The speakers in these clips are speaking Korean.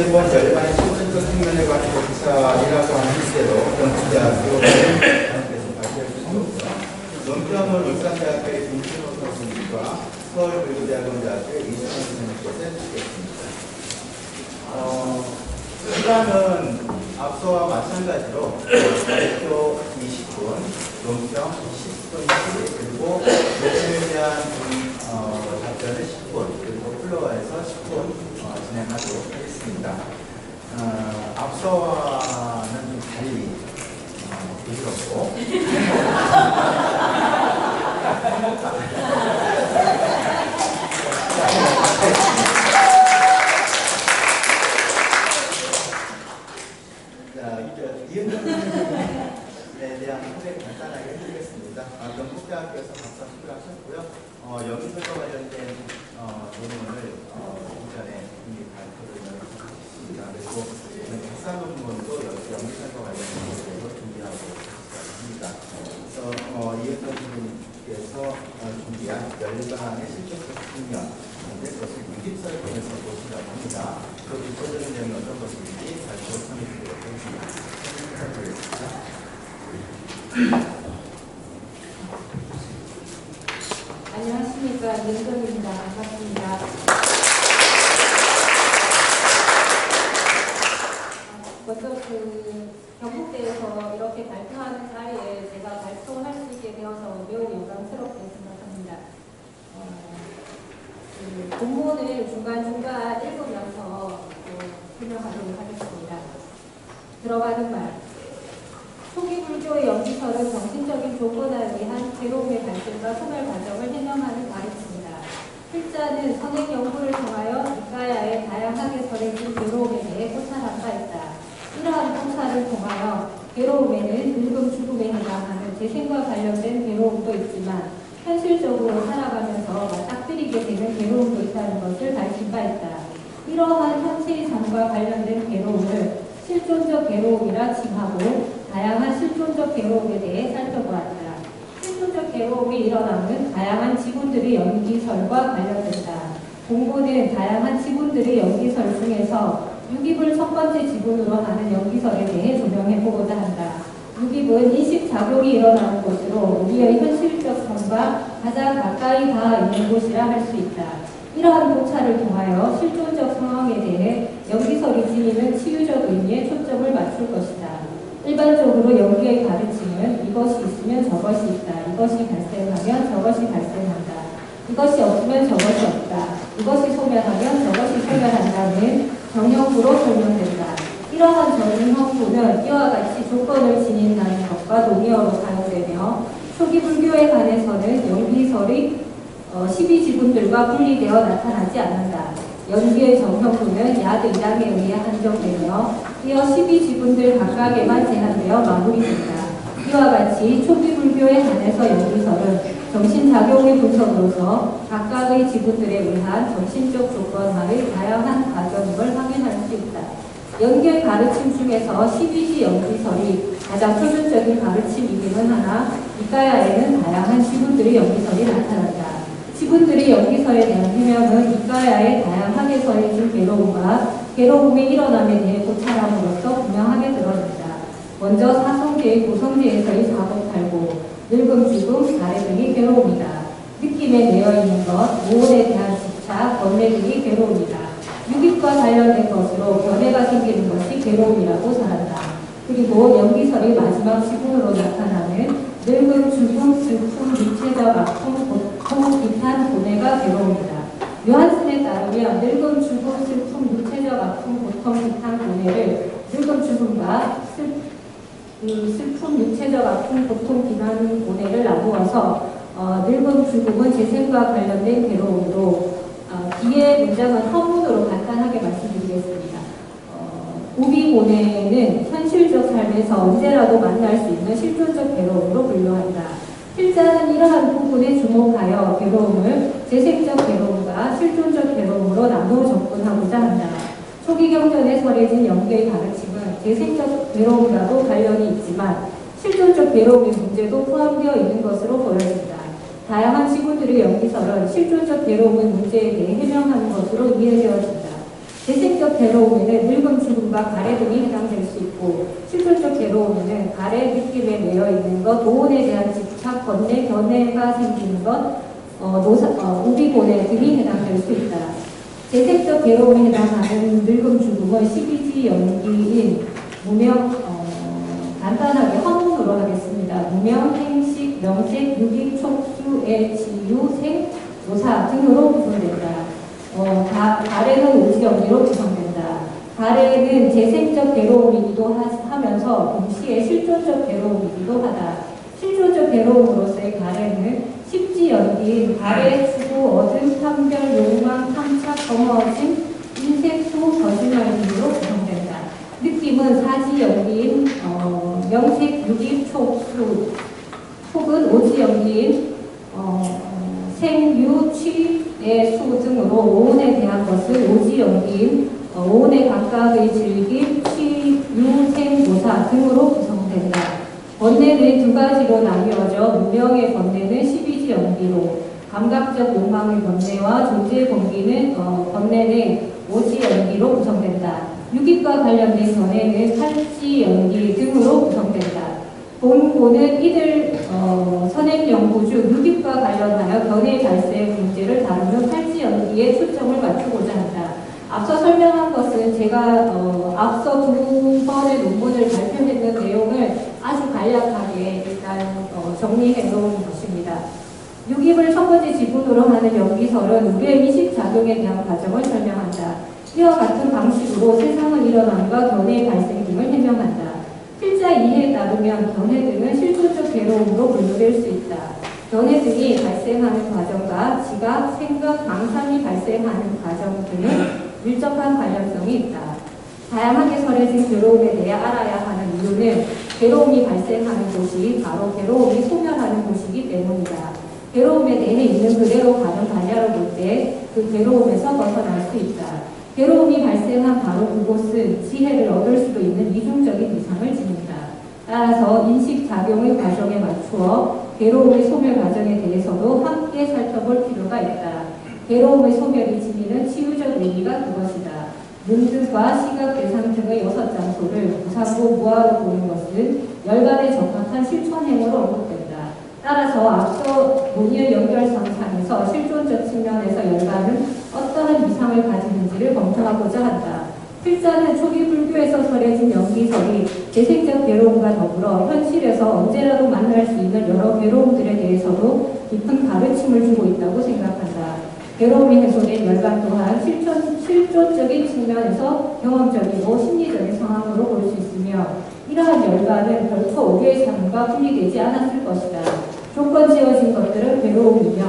일본 열반의 실질적 측면에 관한 교사이라고 하는 주제로 경기대학교 대학에서 발표해 주셨고요. 논평을 울산대학교의 김진호 교수님과 서울교육대학원대학교의 이승원 선생님께서 해주시겠습니다. 시간은 앞서와 마찬가지로 발표 20분, 논평 10분씩, 그리고 녹음에 대한 답변을 10분, 그리고 플로어에서 10분 진행하도록 하겠습니다. 앞서와는 좀 달리 부드럽고 이은정에 대한 소개 간단하게 해드리겠습니다. 경북대학교에서 박사 수료하셨고요. 여기서도 관련된 논문을 이전에 이미 발표를 했습니다. 그리고 박사 논문도 연기설과 관련된 것으로 준비하고 있습니다. 그래서 이은정 선생님께서 준비한 열강의 실질적 측면, 그것을 유기설을 통해서 보시라고 합니다. 그 구체적인 내용이 어떤 것인지 발표 설명드리도록 하겠습니다. 안녕하십니까, 이은정입니다. 반갑습니다. 먼저 경북대에서 이렇게 발표하는 자리에 제가 발표할 수 있게 되어서 매우 영광스럽게 생각합니다. 본문을 중간중간 읽으면서 설명하도록 하겠습니다. 들어가는 말. 초기 불교의 연기설은 정신적인 조건에 의한 괴로움의 발생과 소멸 과정을 해명하는 가르침이다. 필자는 선행 연구를 통하여 니까야의 다양하게 설해진 괴로움에 대해 고찰한 바 있다. 이러한 고찰을 통하여 괴로움에는 늙음 죽음에 해당하는 재생과 관련된 괴로움도 있지만 현실적으로 살아가면서 맞닥뜨리게 되는 괴로움도 있다는 것을 밝힌 바 있다. 이러한 현세의 삶과 관련된 괴로움을 실존적 괴로움이라 칭하고 다양한 실존적 괴로움에 대해 살펴보았다. 실존적 괴로움이 일어나는 다양한 지분들의 연기설과 관련된다. 공부는 다양한 지분들의 연기설 중에서 유깁을 첫 번째 지분으로 하는 연기설에 대해 조명해보고자 한다. 유깁은 인식작용이 일어나는 곳으로 우리의 현실적 삶과 가장 가까이 닿아 있는 곳이라 할 수 있다. 이러한 고찰을 통하여 실존적 상황에 대해 연기설이 지니는 치유적 의미에 초점을 맞출 것이다. 일반적으로 연기의 가르침은 이것이 있으면 저것이 있다. 이것이 발생하면 저것이 발생한다. 이것이 없으면 저것이 없다. 이것이 소멸하면 저것이 소멸한다는 정형부로 설명된다. 이러한 정형부는 이와 같이 조건을 지닌다는 것과 동의어로 사용되며 초기 불교에 관해서는 연기설이 12지분들과 분리되어 나타나지 않는다. 연기의 정형부는 야드 2장에 의해 한정되며 이어 12지분들 각각에만 제한되어 마무리된다. 이와 같이 초기 불교에 한해서 연기설은 정신작용의 분석으로서 각각의 지분들에 의한 정신적 조건하의 다양한 과정임을 확인할 수 있다. 연기의 가르침 중에서 12지 연기설이 가장 표준적인 가르침이기는 하나 니까야에는 다양한 지분들의 연기설이 나타난다. 지분들의 연기설에 대한 해명은 니까야의 다양하게 설해진 괴로움과 괴로움의 일어남에 대해 고찰함으로써 분명하게 드러난다. 먼저 사성제의 고성제에서의 사법탈고, 늙음, 죽음, 가래 등이 괴로움이다. 느낌에 매여있는 것, 모혼에 대한 집착, 번뇌 등이 괴로움이다. 유깁과 관련된 것으로 변해가 생기는 것이 괴로움이라고 설한다. 그리고 연기설이 마지막 지분으로 나타나는 늙음, 죽음, 슬픔, 육체적 아픔, 고통, 비탄, 고뇌가 괴로움이다. 요한슨에 따르면 늙음, 죽음, 슬픔, 육체적 아픔, 고통, 비탄, 고뇌를 늙음, 죽음과 슬픔, 육체적 아픔, 고통, 비난, 고뇌를 나누어서 늙음, 죽음은 재생과 관련된 괴로움으로 뒤에 문장은 허문으로 간단하게 말씀드리겠습니다. 우비고뇌는 현실적 삶에서 언제라도 만날 수 있는 실존적 괴로움으로 분류한다. 필자는 이러한 부분에 주목하여 괴로움을 재생적 괴로움과 실존적 괴로움으로 나누어 접근하고자 한다. 초기 경전에 설해진 연계의 가르침은 재생적 괴로움과도 관련이 있지만 실존적 괴로움의 문제도 포함되어 있는 것으로 보여진다. 다양한 지분들의 연기설은 실존적 괴로움의 문제에 대해 해명하는 것으로 이해되어진다. 재생적 괴로움에는 늙음, 죽음과 가래 등이 해당될 수 있고, 실존적 괴로움에는 가래 느낌에 매여 있는 것, 노혼에 대한 집착, 번뇌, 견해가 생기는 것, 우비고뇌 등이 해당될 수 있다. 재생적 괴로움에 해당하는 늙음, 죽음은 12지 연기인 무명, 간단하게 화문으로 하겠습니다. 무명, 행식, 명색, 유기, 촉수, 애, 지유, 생, 노사 등으로 구성된다. 가래는 오지연기로 구성된다. 가래는 재생적 괴로움이기도 하면서 동시에 실존적 괴로움이기도 하다. 실존적 괴로움으로서의 가래는 십지연기인 가래, 추구, 어둠, 탐별, 욕망, 탐착, 검어짐, 인색, 수, 거짓말 등으로 구성된다. 느낌은 사지연기인 명색, 유기, 촉수, 촉은 오지연기인 생, 유, 취, 내, 수 등으로 오온에 대한 것을 오지연기인 오온의 각각의 즐김, 취, 유, 생, 노사 등으로 구성된다. 번뇌는 두 가지로 나뉘어져 무명의 번뇌는 12지 연기로, 감각적 욕망의 번뇌와 존재 번뇌는 오지 연기로 구성된다. 유기과 관련된 견해는 팔지 연기 등으로 구성된다. 본고는 이들 선행 연구 중 유기과 관련하여 견해 발생 문제를 다루는 팔지 연기에 초점을 맞추고자 한다. 앞서 설명한 것은 제가 앞서 두 번의 논문을 발표했는 내용을 아주 간략하게 일단 정리해 놓은 것입니다. 유기를 첫 번째 지분으로 하는 연기설은 우리의 인식작용에 대한 과정을 설명한다. 이와 같은 방식으로 세상은 일어남과 견해의 발생 등을 해명한다. 필자 이해에 따르면 견해 등은 실존적 괴로움으로 분류될 수 있다. 견해 등이 발생하는 과정과 지각, 생각, 망상이 발생하는 과정 등은 밀접한 관련성이 있다. 다양하게 설해진 괴로움에 대해 알아야 하는 이유는 괴로움이 발생하는 곳이 바로 괴로움이 소멸하는 곳이기 때문이다. 괴로움에 대해 있는 그대로 가는 반야로 볼 때 그 괴로움에서 벗어날 수 있다. 괴로움이 발생한 바로 그곳은 지혜를 얻을 수도 있는 이중적인 이상을 지닌다. 따라서 인식작용의 과정에 맞추어 괴로움의 소멸 과정에 대해서도 함께 살펴볼 필요가 있다. 괴로움의 소멸이 지니는 치유적 의미가 그것이다. 눈등과 시각, 대상 등의 6장소를 무상고 무아로 보는 것은 열반에 적합한 실천행으로 언급된다. 따라서 앞서 논의의 연결선상에서 실존적 측면에서 열반은 어떠한 이상을 가지는지를 검토하고자 한다. 필자는 초기 불교에서 설해진 연기설이 재생적 괴로움과 더불어 현실에서 언제라도 만날 수 있는 여러 괴로움들에 대해서도 깊은 가르침을 주고 있다고 생각한다. 괴로움이 해소된 열반 또한 실존적인 측면에서 경험적이고 심리적인 상황으로 볼 수 있으며 이러한 열반은 결코 우리의 삶과 분리되지 않았을 것이다. 조건 지어진 것들은 괴로움이며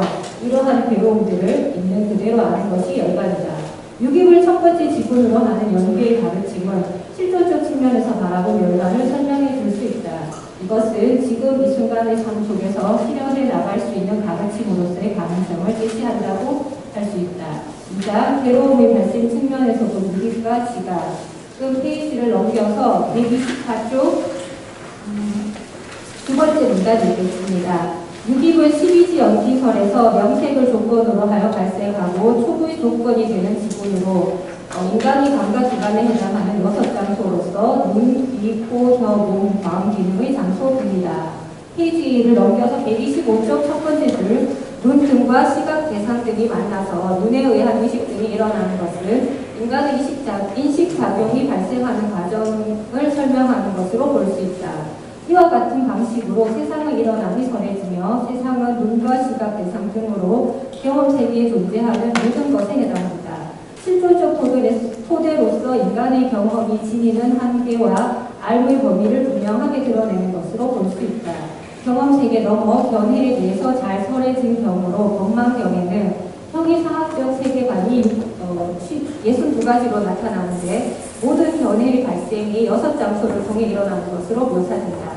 이러한 괴로움들을 있는 그대로 아는 것이 열반이다. 유기를 첫 번째 지분으로 하는 연계의 가르침은 실존적 측면에서 바라본 열반을 설명해 줄 수 있다. 이것은 지금 이 순간의 삶 속에서 실현해 나갈 수 있는 가르침으로서의 가능성을 제시한다고 할 수 있다. 2장 괴로움의 발생 측면에서도 유기과 지각. 지금 페이지를 넘겨서 124쪽 두 번째 문단 읽겠습니다. 유기물 12지 연기설에서 명색을 조건으로 하여 발생하고 초부의 조건이 되는 지분으로 인간의 감각기관에 해당하는 6장소로서 눈, 귀, 코, 혀, 몸, 마음 기능의 장소 등이다. 페이지를 넘겨서 125쪽 첫 번째 줄 눈 등과 시각 대상 등이 만나서 눈에 의한 의식 등이 일어나는 것은 인간의 인식작용이 발생하는 과정을 설명하는 것으로 볼 수 있다. 이와 같은 방식으로 세상의 일어남이 전해지며 세상은 눈과 시각 대상 등으로 경험 세계에 존재하는 모든 것에 해당한다. 실존적 토대로서 인간의 경험이 지니는 한계와 알의 범위를 분명하게 드러내는 것으로 볼 수 있다. 경험 세계 넘어 견해에 대해서 잘 설해진 경우로 법망경에는 형이상학적 세계관이 62가지로 나타나는데 모든 견해의 발생이 6장소를 통해 일어나는 것으로 묘사된다.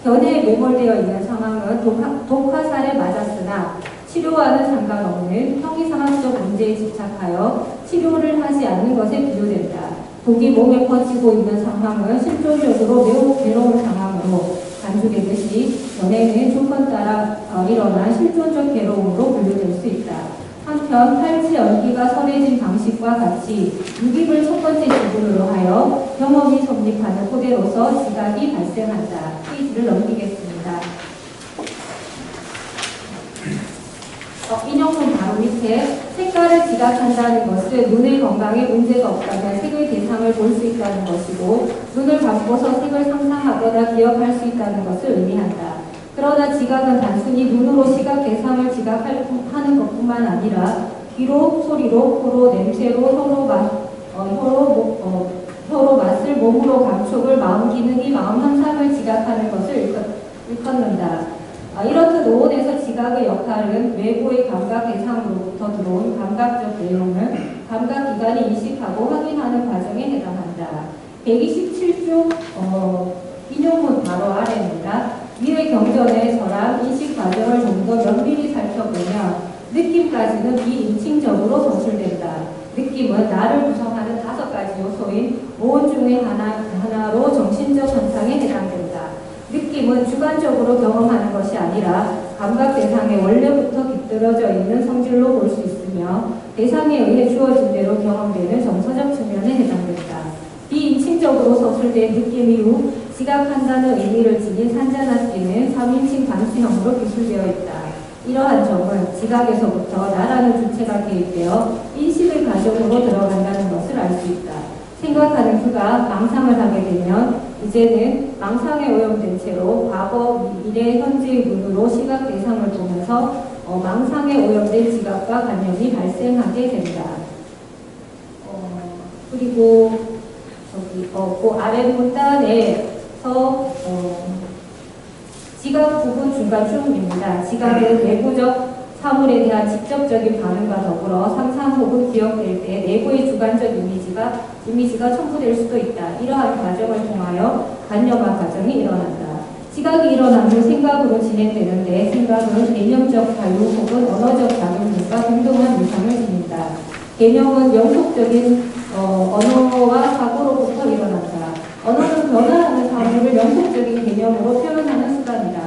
견해에 매몰되어 있는 상황은 독화살에 맞았으나 치료와는 상관없는 형이상학적 문제에 집착하여 치료를 하지 않는 것에 비유된다. 독이 몸에 퍼지고 있는 상황은 실존적으로 매우 괴로운 상황으로 간주되듯이 견해는 조건 따라 일어난 실존적 괴로움으로 분류될 수 있다. 한편 팔찌 얽기가 선해진 방식과 같이 유기를 첫 번째 지분으로 하여 경험이 성립하는 토대로서 지각이 발생한다. 페이지를 넘기겠습니다. 인용문 바로 밑에 색깔을 지각한다는 것은 눈의 건강에 문제가 없다면 색의 대상을 볼 수 있다는 것이고 눈을 감고서 색을 상상하거나 기억할 수 있다는 것을 의미한다. 그러나 지각은 단순히 눈으로 시각 대상을 지각하는 것뿐만 아니라 귀로, 소리로, 코로, 냄새로, 혀로 맛을, 몸으로 감촉을, 마음 기능이 마음 현상을 지각하는 것을 일컫는다. 이렇듯 오온에서 지각의 역할은 외부의 감각 대상으로부터 들어온 감각적 내용을 감각기관이 인식하고 확인하는 과정에 해당한다. 127조 인용문 바로 아래입니다. 위의 경전에서랑 인식 과정을 좀 더 면밀히 살펴보면 느낌까지는 비인칭적으로 서술된다. 느낌은 나를 구성하는 5가지 요소인 오온 중의 하나로 정신적 현상에 해당된다. 느낌은 주관적으로 경험하는 것이 아니라 감각 대상에 원래부터 깃들어져 있는 성질로 볼 수 있으며 대상에 의해 주어진 대로 경험되는 정서적 측면에 해당된다. 비인칭적으로 서술된 느낌 이후 지각한다는 의미를 지닌 산자나띠는 3인칭 단수형으로 기술되어 있다. 이러한 점은 지각에서부터 나라는 주체가 개입되어 인식의 과정으로 들어간다는 것을 알 수 있다. 생각하는 그가 망상을 하게 되면 이제는 망상에 오염된 채로 과거, 미래, 현재의 눈으로 시각 대상을 보면서 망상에 오염된 지각과 관념이 발생하게 된다. 그리고 그 아래 문단에서 지각 부분 중간쯤입니다. 지각은 내부적 사물에 대한 직접적인 반응과 더불어 상상 혹은 기억될 때 내부의 주관적 이미지가 첨부될 수도 있다. 이러한 과정을 통하여 관념화 과정이 일어난다. 지각이 일어난 후 생각으로 진행되는데 생각은 개념적 자유 혹은 언어적 작용 등과 동등한 위상을 지닌다. 개념은 영속적인 언어와 사고로부터 일어난다. 언어는 변화하는 사물을 영속적인 개념으로 표현하는 수단이다.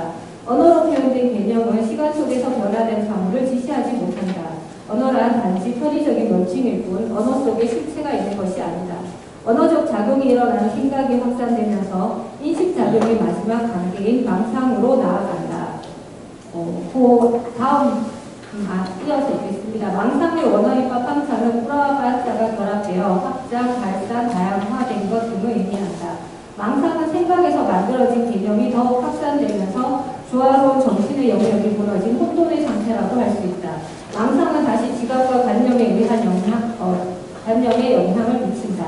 언어로 표현된 개념은 시간 속에서 변화된 사물을 지시하지 못한다. 언어란 단지 편의적인 명칭일 뿐 언어 속에 실체가 있는 것이 아니다. 언어적 작용이 일어나는 생각이 확산되면서 인식작용의 마지막 단계인 망상으로 나아간다. 다음 이어서 읽겠습니다. 망상의 원어인 빠빵차는 꾸라와 빠자가 결합되어 확장, 발산, 다양화된 것 등을 의미한다. 망상은 생각에서 만들어진 개념이 더욱 확산되면서 조화로운 정신의 영역이 무너진 혼돈의 상태라고 할 수 있다. 망상은 다시 지각과 관념에 의한 관념에 영향을 미친다.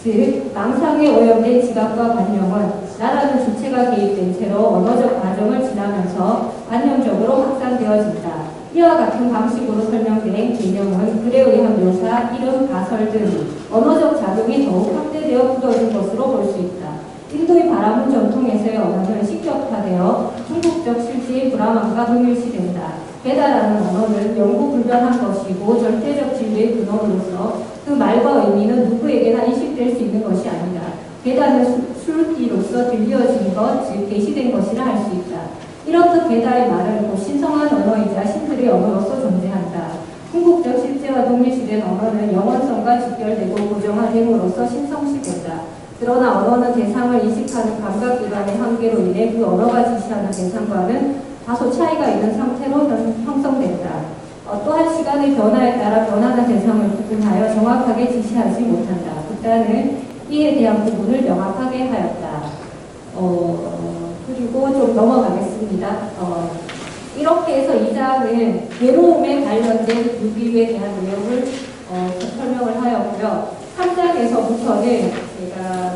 즉, 망상에 오염된 지각과 관념은 나라는 주체가 개입된 채로 언어적 과정을 지나면서 관념적으로 확산되어진다. 이와 같은 방식으로 설명된 개념은 글에 의한 묘사, 이름, 가설 등 언어적 작용이 더욱 확대되어 굳어진 것으로 볼 수 있다. 인도의 바라문 전통에서의 언어는 식격화되어 중국적 실제의 브라만과 동일시된다. 베다라는 언어는 영구 불변한 것이고 절대적 진리의 근원으로서 그 말과 의미는 누구에게나 인식될 수 있는 것이 아니다. 베다는 술기로서 들려진 것, 즉 계시된 것이라 할 수 있다. 이렇듯 베다의 말은 곧 신성한 언어이자 신들의 언어로서 존재한다. 궁극적 실제와 동일시된 언어는 영원성과 직결되고 고정화됨으로써 신성시된다. 그러나 언어는 대상을 인식하는 감각기관의 한계로 인해 그 언어가 지시하는 대상과는 다소 차이가 있는 상태로 형성된다. 또한 시간의 변화에 따라 변하는 대상을 구분하여 정확하게 지시하지 못한다. 북단은 이에 대한 부분을 명확하게 하였다. 그리고 좀 넘어가겠습니다. 이렇게 해서 2장은 외로움에 관련된 유기에 대한 내용을 설명을 하였고요. 3장에서부터는 제가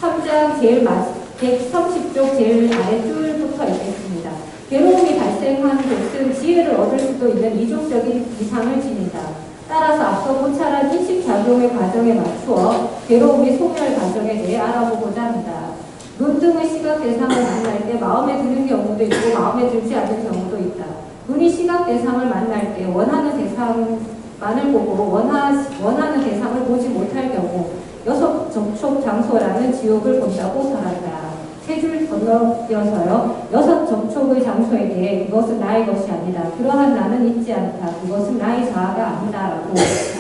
3장 제일 130쪽 제일 아래줄부터 읽겠습니다. 괴로움이 발생한 곳은 지혜를 얻을 수도 있는 이중적인 이상을 지닌다. 따라서 앞서 고찰한 인식작용의 과정에 맞추어 괴로움의 소멸 과정에 대해 알아보고자 한다. 눈 등의 시각 대상을 만날 때 마음에 드는 경우도 있고 마음에 들지 않는 경우도 있다. 눈이 시각 대상을 만날 때 원하는 대상만을 보고 원하는 대상을 보지 못할 경우 여섯 접촉 장소라는 지옥을 본다고 설한다. 세 줄 건너뛰어서요. 여섯 접촉의 장소에 대해 그것은 나의 것이 아니다. 그러한 나는 있지 않다. 그것은 나의 자아가 아니다라고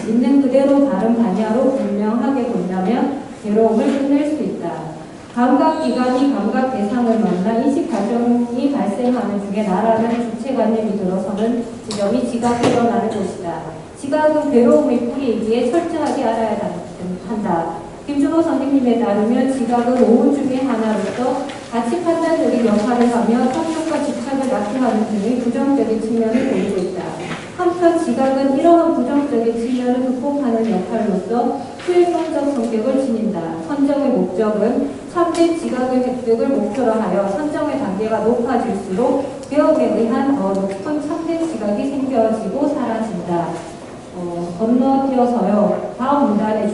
있는 그대로 다른 반야로 분명하게 본다면 괴로움을 끝낼 수 있다. 감각기관이 감각 대상을 만나 인식 과정이 발생하는 중에 나라는 주체관념이 들어서는 지점이 지각이 일어나는 곳이다. 지각은 괴로움의 뿌리이기에 철저하게 알아야 한다. 김준호 선생님에 따르면 지각은 오운 중의 하나로서 가치 판단적인 역할을 하며 성격과 집착을 낳게 하는 등의 부정적인 측면을 보이고 있다. 한편 지각은 이러한 부정적인 측면을 극복하는 역할로서 수행성적 성격을 지닌다. 선정의 목적은 참된 지각의 획득을 목표로 하여 선정의 단계가 높아질수록 배움에 의한 높은 참된 지각이 생겨지고 사라진다. 건너뛰어서요. 다음 문단에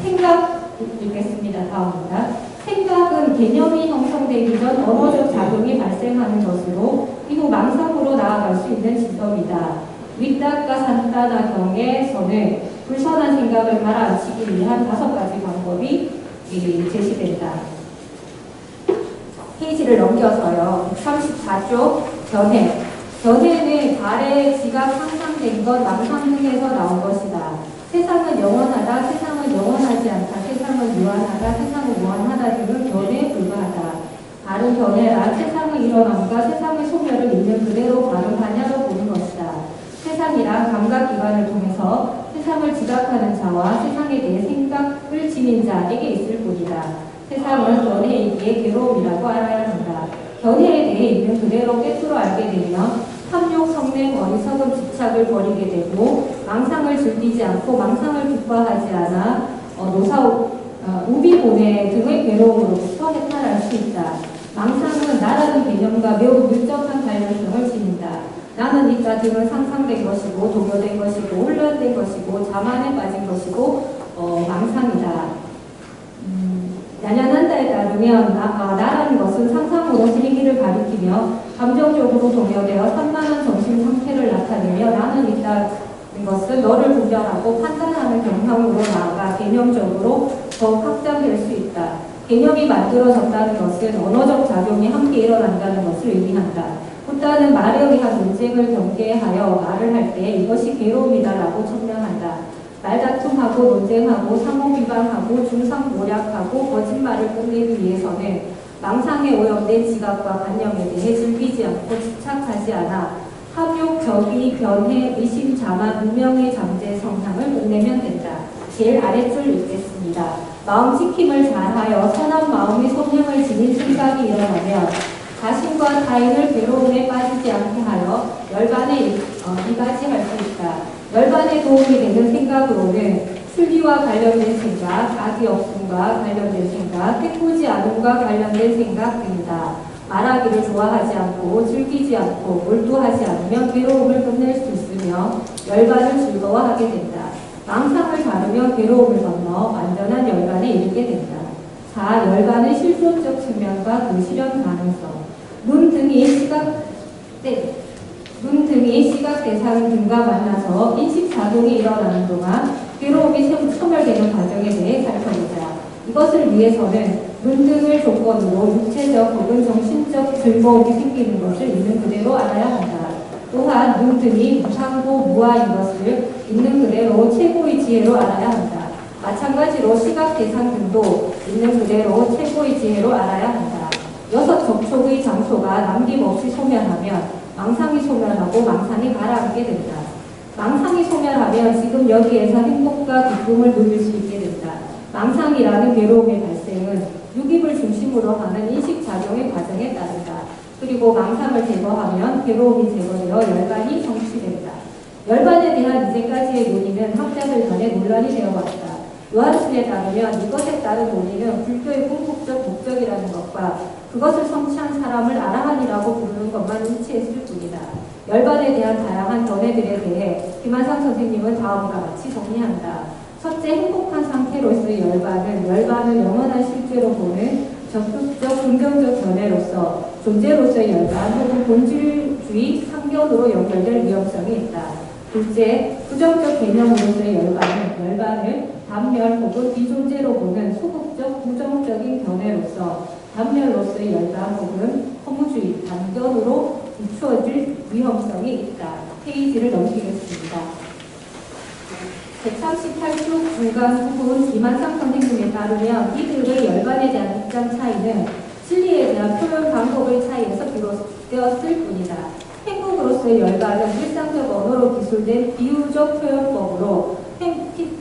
생각 읽겠습니다. 다음 문단. 생각은 개념이 형성되기 전 언어적 작용이 발생하는 것으로 이후 망상으로 나아갈 수 있는 지점이다. 윗단과 산단화 경에서는 불선한 생각을 가라앉히기 위한 5가지 방법이 제시된다. 페이지를 넘겨서요. 34쪽 견해. 견해는 발의 지각 상상된 것 망상 등에서 나온 것이다. 세상은 영원하다, 세상은 영원하지 않다, 세상은 무한하다, 세상은 무한하다 등은 견해에 불과하다. 바른 견해란 세상의 일어남과 세상의 소멸을 있는 그대로 바른 반야로 보는 것이다. 세상이란 감각기관을 통해서 세상을 지각하는 자와 세상에 대해 생각을 지닌 자에게 있을 뿐이다. 세상은 견해이기에 괴로움이라고 알아야 한다. 견해에 대해 있는 그대로 꿰뚫어 알게 되면 탐욕, 성냄, 어리석음, 집착을 버리게 되고 망상을 즐기지 않고 망상을 기뻐하지 않아 우비고뇌 등의 괴로움으로부터 해탈할 수 있다. 망상은 나라는 개념과 매우 밀접한 관련성을 지닌다. 나는 이까 등은 상상된 것이고 동요된 것이고 훈련된 것이고 자만에 빠진 것이고 망상이다. 야냐난다에 따르면 나라는 것은 상상으로 세계를 가리키며 감정적으로 동요되어 산만한 정신 상태를 나타내며 나는 있다는 것은 너를 분별하고 판단하는 경향으로 나아가 개념적으로 더욱 확장될 수 있다. 개념이 만들어졌다는 것은 언어적 작용이 함께 일어난다는 것을 의미한다. 부다는 말에 의한 논쟁을 경계하여 말을 할 때 이것이 괴로움이다라고 천명한다. 말다툼하고 논쟁하고 상호비방하고 중상모략하고 거짓말을 끝내기 위해서는 망상에 오염된 지각과 관념에 대해 즐기지 않고 집착하지 않아 탐욕, 적의, 변해, 의심, 자만, 무명의 잠재 성향을 끝내면 된다. 제일 아래줄 읽겠습니다. 마음 지킴을 잘하여 선한 마음의 소명을 지닌 생각이 일어나면 자신과 타인을 괴로움에 빠지지 않게 하여 열반에 이바지할 수 있다. 열반에 도움이 되는 생각으로는 슬기와 관련된 생각, 악이 없음과 관련된 생각, 해코지 않음과 관련된 생각 등이다. 말하기를 좋아하지 않고 즐기지 않고 몰두하지 않으면 괴로움을 끝낼 수 있으며 열반을 즐거워하게 된다. 망상을 다루며 괴로움을 건너 완전한 열반에 이르게 된다. 4. 열반의 실존적 측면과 그 실현 가능성. 눈 등이 시각 대상 등과 만나서 인식작용이 일어나는 동안 괴로움이 소멸되는 과정에 대해 살펴보자. 이것을 위해서는 눈 등을 조건으로 육체적 혹은 정신적 즐거움이 생기는 것을 있는 그대로 알아야 한다. 또한 눈 등이 무상고 무아인 것을 있는 그대로 최고의 지혜로 알아야 한다. 마찬가지로 시각 대상 등도 있는 그대로 최고의 지혜로 알아야 한다. 6 접촉의 장소가 남김없이 소멸하면 망상이 소멸하고 망상이 가라앉게 된다. 망상이 소멸하면 지금 여기에서 행복과 기쁨을 누릴 수 있게 된다. 망상이라는 괴로움의 발생은 육입을 중심으로 하는 인식작용의 과정에 따른다. 그리고 망상을 제거하면 괴로움이 제거되어 열반이 성취된다. 열반에 대한 이제까지의 논의는 학자들 간에 논란이 되어왔다. 요한순에 따르면 이것에 따른 논의는 불교의 궁극적 목적이라는 것과 그것을 성취한 사람을 아라한이라고 부르는 것만 일치했을 뿐이다. 열반에 대한 다양한 견해들에 대해 김한상 선생님은 다음과 같이 정리한다. 첫째, 행복한 상태로서의 열반은 영원한 실제로 보는 적극적 긍정적 견해로서 존재로서의 열반 혹은 본질주의 상견으로 연결될 위험성이 있다. 둘째, 부정적 개념으로서의 열반을 단멸 혹은 비존재로 보는 소극적 부정적인 견해로서 단멸로서 풍국으로서의 열반 혹은 허무주의, 단견으로 비추어질 위험성이 있다. 페이지를 넘기겠습니다. 138쪽 중간 부분 이만상 선생님에 따르면 이들의 열반에 대한 입장 차이는 진리에 대한 표현 방법의 차이에서 비롯되었을 뿐이다. 행복으로서의 열반은 일상적 언어로 기술된 비유적 표현법으로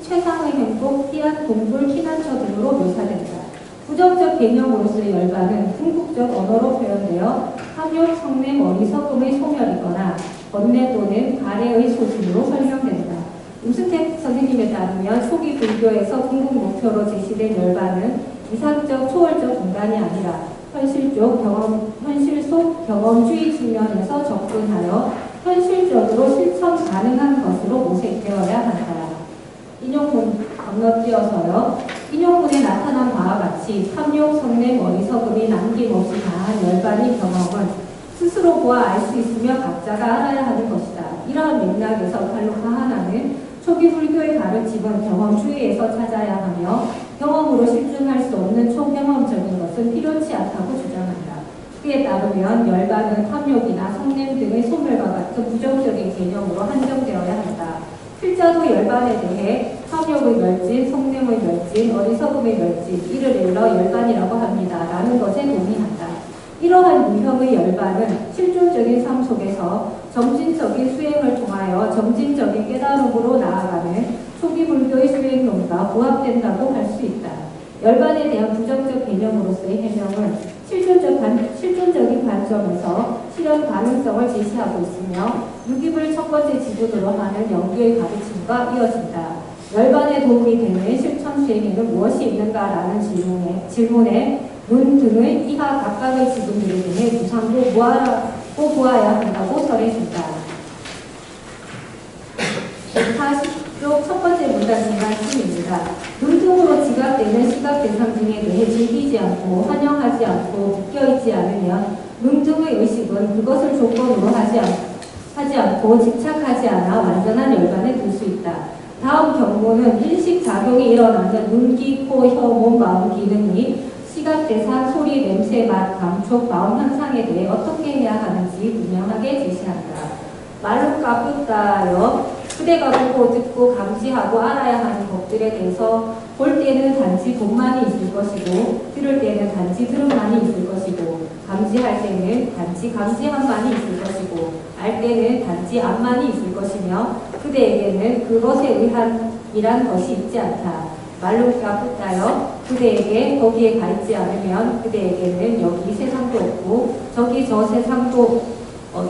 최상의 행복, 희한 동굴, 피난처 등으로 묘사된다. 부정적 개념으로서의 열반은 궁극적 언어로 표현되어 탐욕, 성냄, 어리석음의 소멸이거나 번뇌 또는 가래의 소진으로 설명된다. 임수택 선생님에 따르면 초기 불교에서 궁극 목표로 제시된 열반은 이상적, 초월적 공간이 아니라 현실 속 경험주의 측면에서 접근하여 현실적으로 실천 가능한 것으로 모색되어야 한다. 인용문 건너뛰어서요. 인용문에 나타난 바와 같이 탐욕, 성냄, 어리석음이 남김없이 다한 열반의 경험은 스스로 보아 알 수 있으며 각자가 알아야 하는 것이다. 이러한 맥락에서 칼로카 하나는 초기 불교의 가르침은 경험주의에서 찾아야 하며 경험으로 실증할 수 없는 초경험적인 것은 필요치 않다고 주장한다. 그에 따르면 열반은 탐욕이나 성냄 등의 소멸과 같은 부정적인 개념으로 한정되어야 한다. 필자도 열반에 대해 탐욕의 멸진, 성냄의 멸진, 어리석음의 멸진, 이를 일러 열반이라고 합니다. 라는 것에 동의한다. 이러한 유형의 열반은 실존적인 삶 속에서 점진적인 수행을 통하여 점진적인 깨달음으로 나아가는 초기 불교의 수행론과 부합된다고 할 수 있다. 열반에 대한 부정적 개념으로서의 해명은 실존적인 관점에서 실현 가능성을 제시하고 있으며 유깁을 첫 번째 지분으로 하는 영교의 가르침과 이어진다. 열반에 도움이 되는 실천 수행에는 무엇이 있는가라는 질문에 눈 등의 이하 각각의 지분들에 대해 무상고 보아야 한다고 설해준다. 40쪽 첫 번째 문단 중간쯤입니다. 눈 등으로 지각되는 시각 대상 등에 대해 즐기지 않고 환영하지 않고 묶여있지 않으면 눈 등의 의식은 그것을 조건으로 하지 않고 집착하지 않아 완전한 열반에 들 수 있다. 다음 경고는 일식 작용이 일어나는 눈, 귀, 코, 혀, 몸, 마음 기능이 시각, 대상, 소리, 냄새, 맛, 감촉, 마음 현상에 대해 어떻게 해야 하는지 분명하게 제시한다. 말로 까붙다여 그대가 보고 듣고 감지하고 알아야 하는 것들에 대해서 볼 때는 단지 본만이 있을 것이고 들을 때는 단지 들음만이 있을 것이고 감지할 때는 단지 감지함만이 있을 것이고 알 때는 단지 암만이 있을 것이며 그대에게는 그것에 의한 이란 것이 있지 않다. 말로 까붙다여 그대에게 거기에 가 있지 않으면 그대에게는 여기 세상도 없고 저기 저 세상도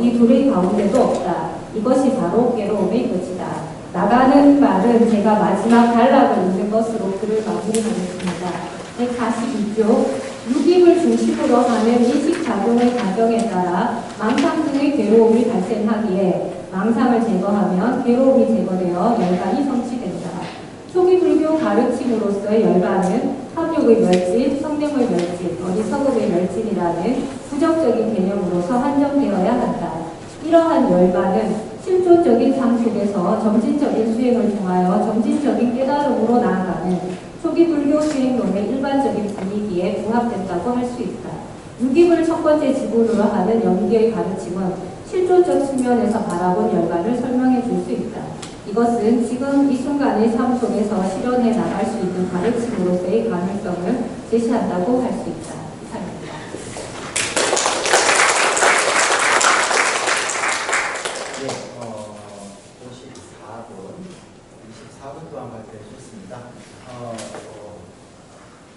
이 둘의 가운데도 없다. 이것이 바로 괴로움의 끝이다. 나가는 말은 제가 마지막 단락을 읽는 것으로 글을 마무리하겠습니다. 142쪽 유깁을 중심으로 하는 인식작용의 과정에 따라 망상 등의 괴로움이 발생하기에 망상을 제거하면 괴로움이 제거되어 열반이 성취된다. 초기 불교 가르침으로서의 열반은 탐욕의 멸진, 성냄의 멸진, 어리석음의 멸진이라는 부정적인 개념으로서 한정되어야 한다. 이러한 열반은 실존적인 삶 속에서 점진적인 수행을 통하여 점진적인 깨달음으로 나아가는 초기 불교 수행론의 일반적인 분위기에 부합된다고 할 수 있다. 유깁을 첫 번째 지분으로 하는 영기의 가르침은 실존적 측면에서 바라본 열반을 설명해 줄 수 있다. 이것은 지금 이 순간의 삶 속에서 실현해 나갈 수 있는 가르침으로서의 가능성을 제시한다고 할 수 있다. 이상입니다. 네, 24분 동안 발표해 주셨습니다.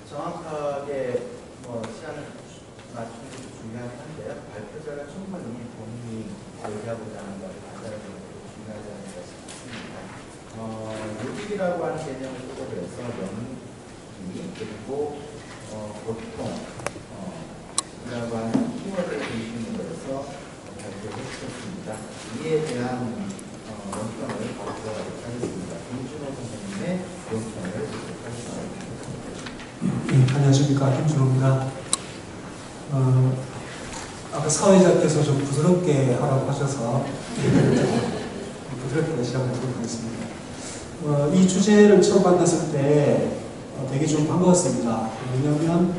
정확하게 시간을 맞추는 것도 중요하긴 한데요. 발표자가 충분히 본인이 얘기하고자 하는 것을 간단하게 중요하지 않을까 싶습니다. 요직이라고 하는 개념을 토대로 해서 연기 그리고 보통 이라고 하는 키워드를 중심으로 해서 발표를 해주셨습니다. 이에 대한 논평을 발표하도록 하겠습니다. 김준호 선생님의 논평을 하겠습니다. 안녕하십니까. 김준호입니다. 아까 사회자께서 좀 부드럽게 하라고 하셔서 부드럽게 시작하도록 하겠습니다. 이 주제를 처음 만났을 때 되게 좀 반가웠습니다. 왜냐하면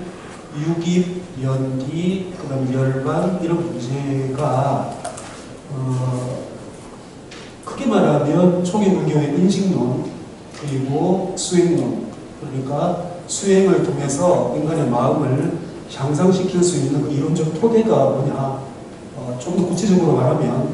유깁, 연기, 그다음 열반 이런 문제가 크게 말하면 초기 불교의 인식론 그리고 수행론, 그러니까 수행을 통해서 인간의 마음을 향상시킬 수 있는 그 이론적 토대가 뭐냐, 좀 더 구체적으로 말하면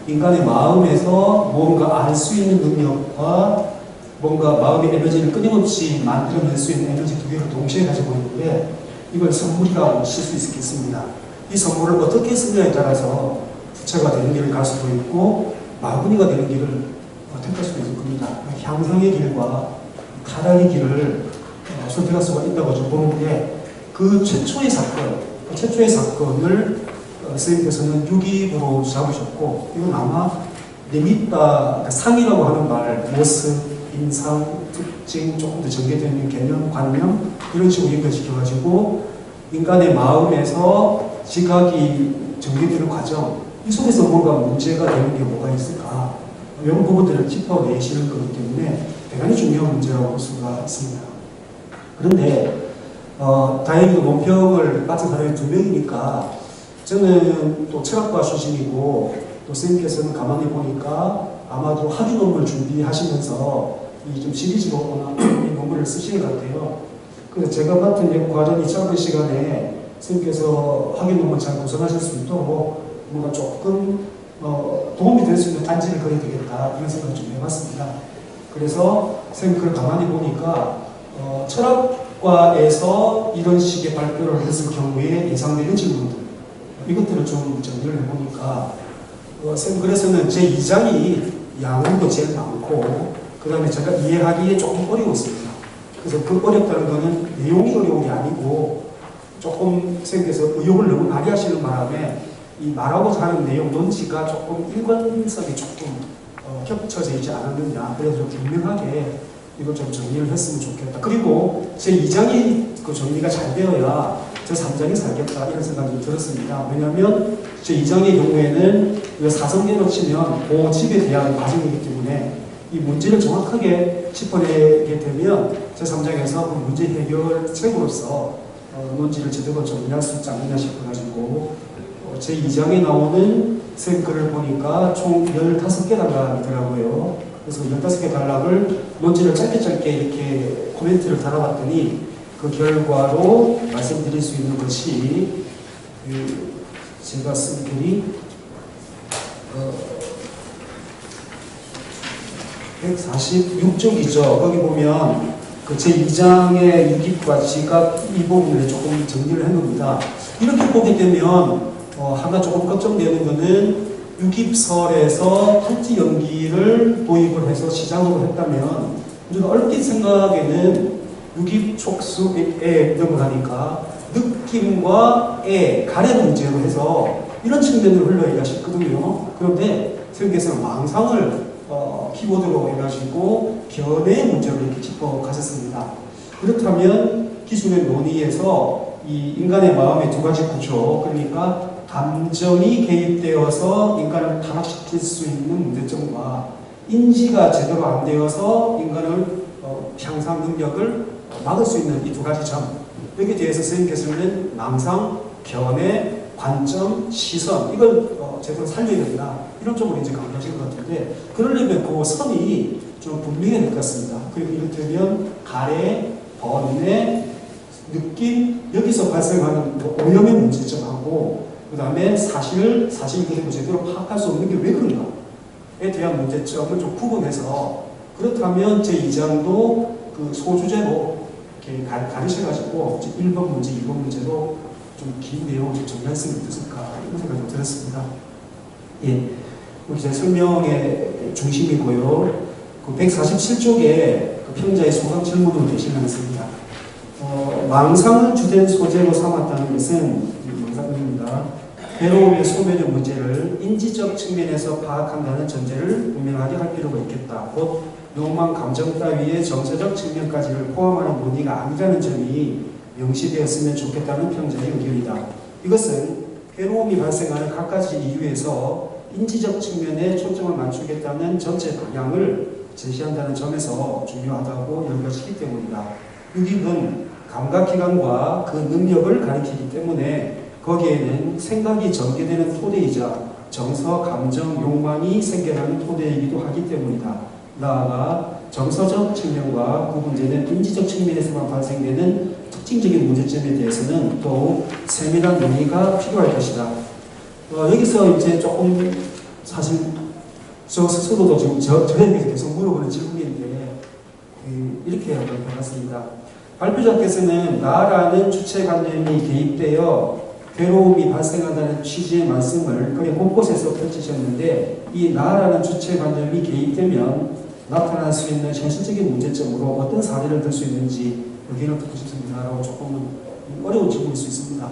인간의 마음에서 뭔가 알 수 있는 능력과 뭔가 마음의 에너지를 끊임없이 만들어낼 수 있는 에너지 두 개를 동시에 가지고 있는데, 이걸 선물이라고 칠 수 있겠습니다. 이 선물을 어떻게 쓰냐에 따라서 부처가 되는 길을 갈 수도 있고 마구니가 되는 길을 택할 수도 있을 겁니다. 향상의 길과 타락의 길을 선택할 수가 있다고 좀 보는데, 그 최초의 사건을 선생님께서는 유깁으로 잡으셨고, 이건 아마 리미타, 상이라고 하는 말, 모습, 인상, 특징, 조금 더 전개되는 개념, 관념, 이런 식으로 연결시켜가지고 인간의 마음에서 지각이 전개되는 과정, 이 속에서 뭔가 문제가 되는 게 뭐가 있을까, 이런 부분들을 짚어내시는 거기 때문에 대단히 중요한 문제라고 볼 수가 있습니다. 그런데 다행히도 논평을 맡은 사람이 2명이니까, 저는 또 철학과 출신이고 또 선생님께서는 가만히 보니까 아마도 학위 논문을 준비하시면서 이 좀 시리즈로 이 논문을 쓰시는 것 같아요. 그래서 제가 맡은 과정 2차학기 시간에 선생님께서 학위 논문 잘 구성하실 수 있도록 뭔가 조금 도움이 될 수 있는 단지를 그려야 되겠다, 이런 생각을 좀 해봤습니다. 그래서 선생님 그걸 가만히 보니까 철학과에서 이런 식의 발표를 했을 경우에 예상되는 질문들, 이것들을 좀 정리를 해보니까 선생님 그래서는 제 2장이 양으로 제일 많고, 그 다음에 제가 이해하기에 조금 어려웠습니다. 그래서 그 어렵다는 거는 내용이 어려운 게 아니고 조금 선생님께서 의욕을 너무 많이 하시는 바람에 이 말하고자 하는 내용 논지가 조금 일관성이 조금 겹쳐져 있지 않았느냐, 그래서 좀 분명하게 이걸 좀 정리를 했으면 좋겠다. 그리고 제 2장이 그 정리가 잘 되어야 제 3장이 살겠다, 이런 생각이 들었습니다. 왜냐하면 제 2장의 경우에는 사성계로 치면 고집에 대한 과정이기 때문에 이 문제를 정확하게 짚어내게 되면 제 3장에서 그 문제 해결책으로서 논지를 제대로 정리할 수 있지 않느냐 싶어가지고 제 2장에 나오는 선생님 글을 보니까 총 15개 단락이더라고요. 그래서 15개 단락을 논지를 짧게 이렇게 코멘트를 달아봤더니 그 결과로 말씀드릴 수 있는 것이 제가 쓴 글이 146쪽이죠. 거기 보면 그 제2장의 유깁과 지각 이 부분을 조금 정리를 한 겁니다. 이렇게 보게 되면 하나 조금 걱정되는 거는 유깁설에서 탈지 연기를 도입을 해서 시작으로 했다면, 우리가 얼핏 생각에는 유깁 촉수에 넘어가니까 느낌과 가래 문제로 해서 이런 측면을 흘러야 싶거든요. 그런데 선생님께서는 망상을 키워드로 해가지고 견해의 문제를 이렇게 짚어가셨습니다. 그렇다면 기술의 논의에서 이 인간의 마음의 두 가지 구조, 그러니까 감정이 개입되어서 인간을 타락시킬 수 있는 문제점과 인지가 제대로 안 되어서 인간을 향상 능력을 막을 수 있는 이 두 가지 점, 여기에 대해서 선생님께서는 망상, 견해, 관점, 시선, 이걸 제대로 살려야 된다, 이런 쪽으로 이제 강조하신 것 같은데, 그러려면 그 선이 좀 분명해야 될 것 같습니다. 그리고 이를테면 가래, 번뇌, 느낌, 여기서 발생하는 오염의 문제점하고, 그 다음에 사실 그대로 제대로 파악할 수 없는 게 왜 그런가에 대한 문제점을 좀 구분해서, 그렇다면 제 2장도 그 소주제로 이렇게 가르쳐가지고 1번 문제, 2번 문제로 좀 긴 내용을 좀 정리했으면 어땠을까, 이런 생각이 좀 들었습니다. 예, 여기 제 설명의 중심이고요. 그 147쪽에 그 평자의 소강 질문으로 대신하였습니다. 망상을 주된 소재로 삼았다는 것은 망상입니다. 괴로움의 소멸의 문제를 인지적 측면에서 파악한다는 전제를 분명하게 할 필요가 있겠다. 곧 욕망, 감정 따위의 정서적 측면까지를 포함하는 논의가 아니라는 점이 명시되었으면 좋겠다는 평자의 의견이다. 이것은 괴로움이 발생하는 각가지 이유에서 인지적 측면에 초점을 맞추겠다는 전체 방향을 제시한다는 점에서 중요하다고 연결시키기 때문이다. 유깁은 감각기관과 그 능력을 가리키기 때문에 거기에는 생각이 전개되는 토대이자 정서, 감정, 욕망이 생겨나는 토대이기도 하기 때문이다. 나아가 정서적 측면과 그 문제는 인지적 측면에서만 발생되는 특징적인 문제점에 대해서는 더욱 세밀한 논의가 필요할 것이다. 여기서 이제 조금 사실 저 스스로도 지금 저에게 계속 물어보는 질문인데 이렇게 한번 해봤습니다. 발표자께서는 나라는 주체관념이 개입되어 괴로움이 발생한다는 취지의 말씀을 거의 곳곳에서 펼치셨는데 이 나라는 주체관념이 개입되면 나타날 수 있는 현실적인 문제점으로 어떤 사례를 들 수 있는지 의견을 듣고 싶습니다라고 조금은 어려운 질문일 수 있습니다.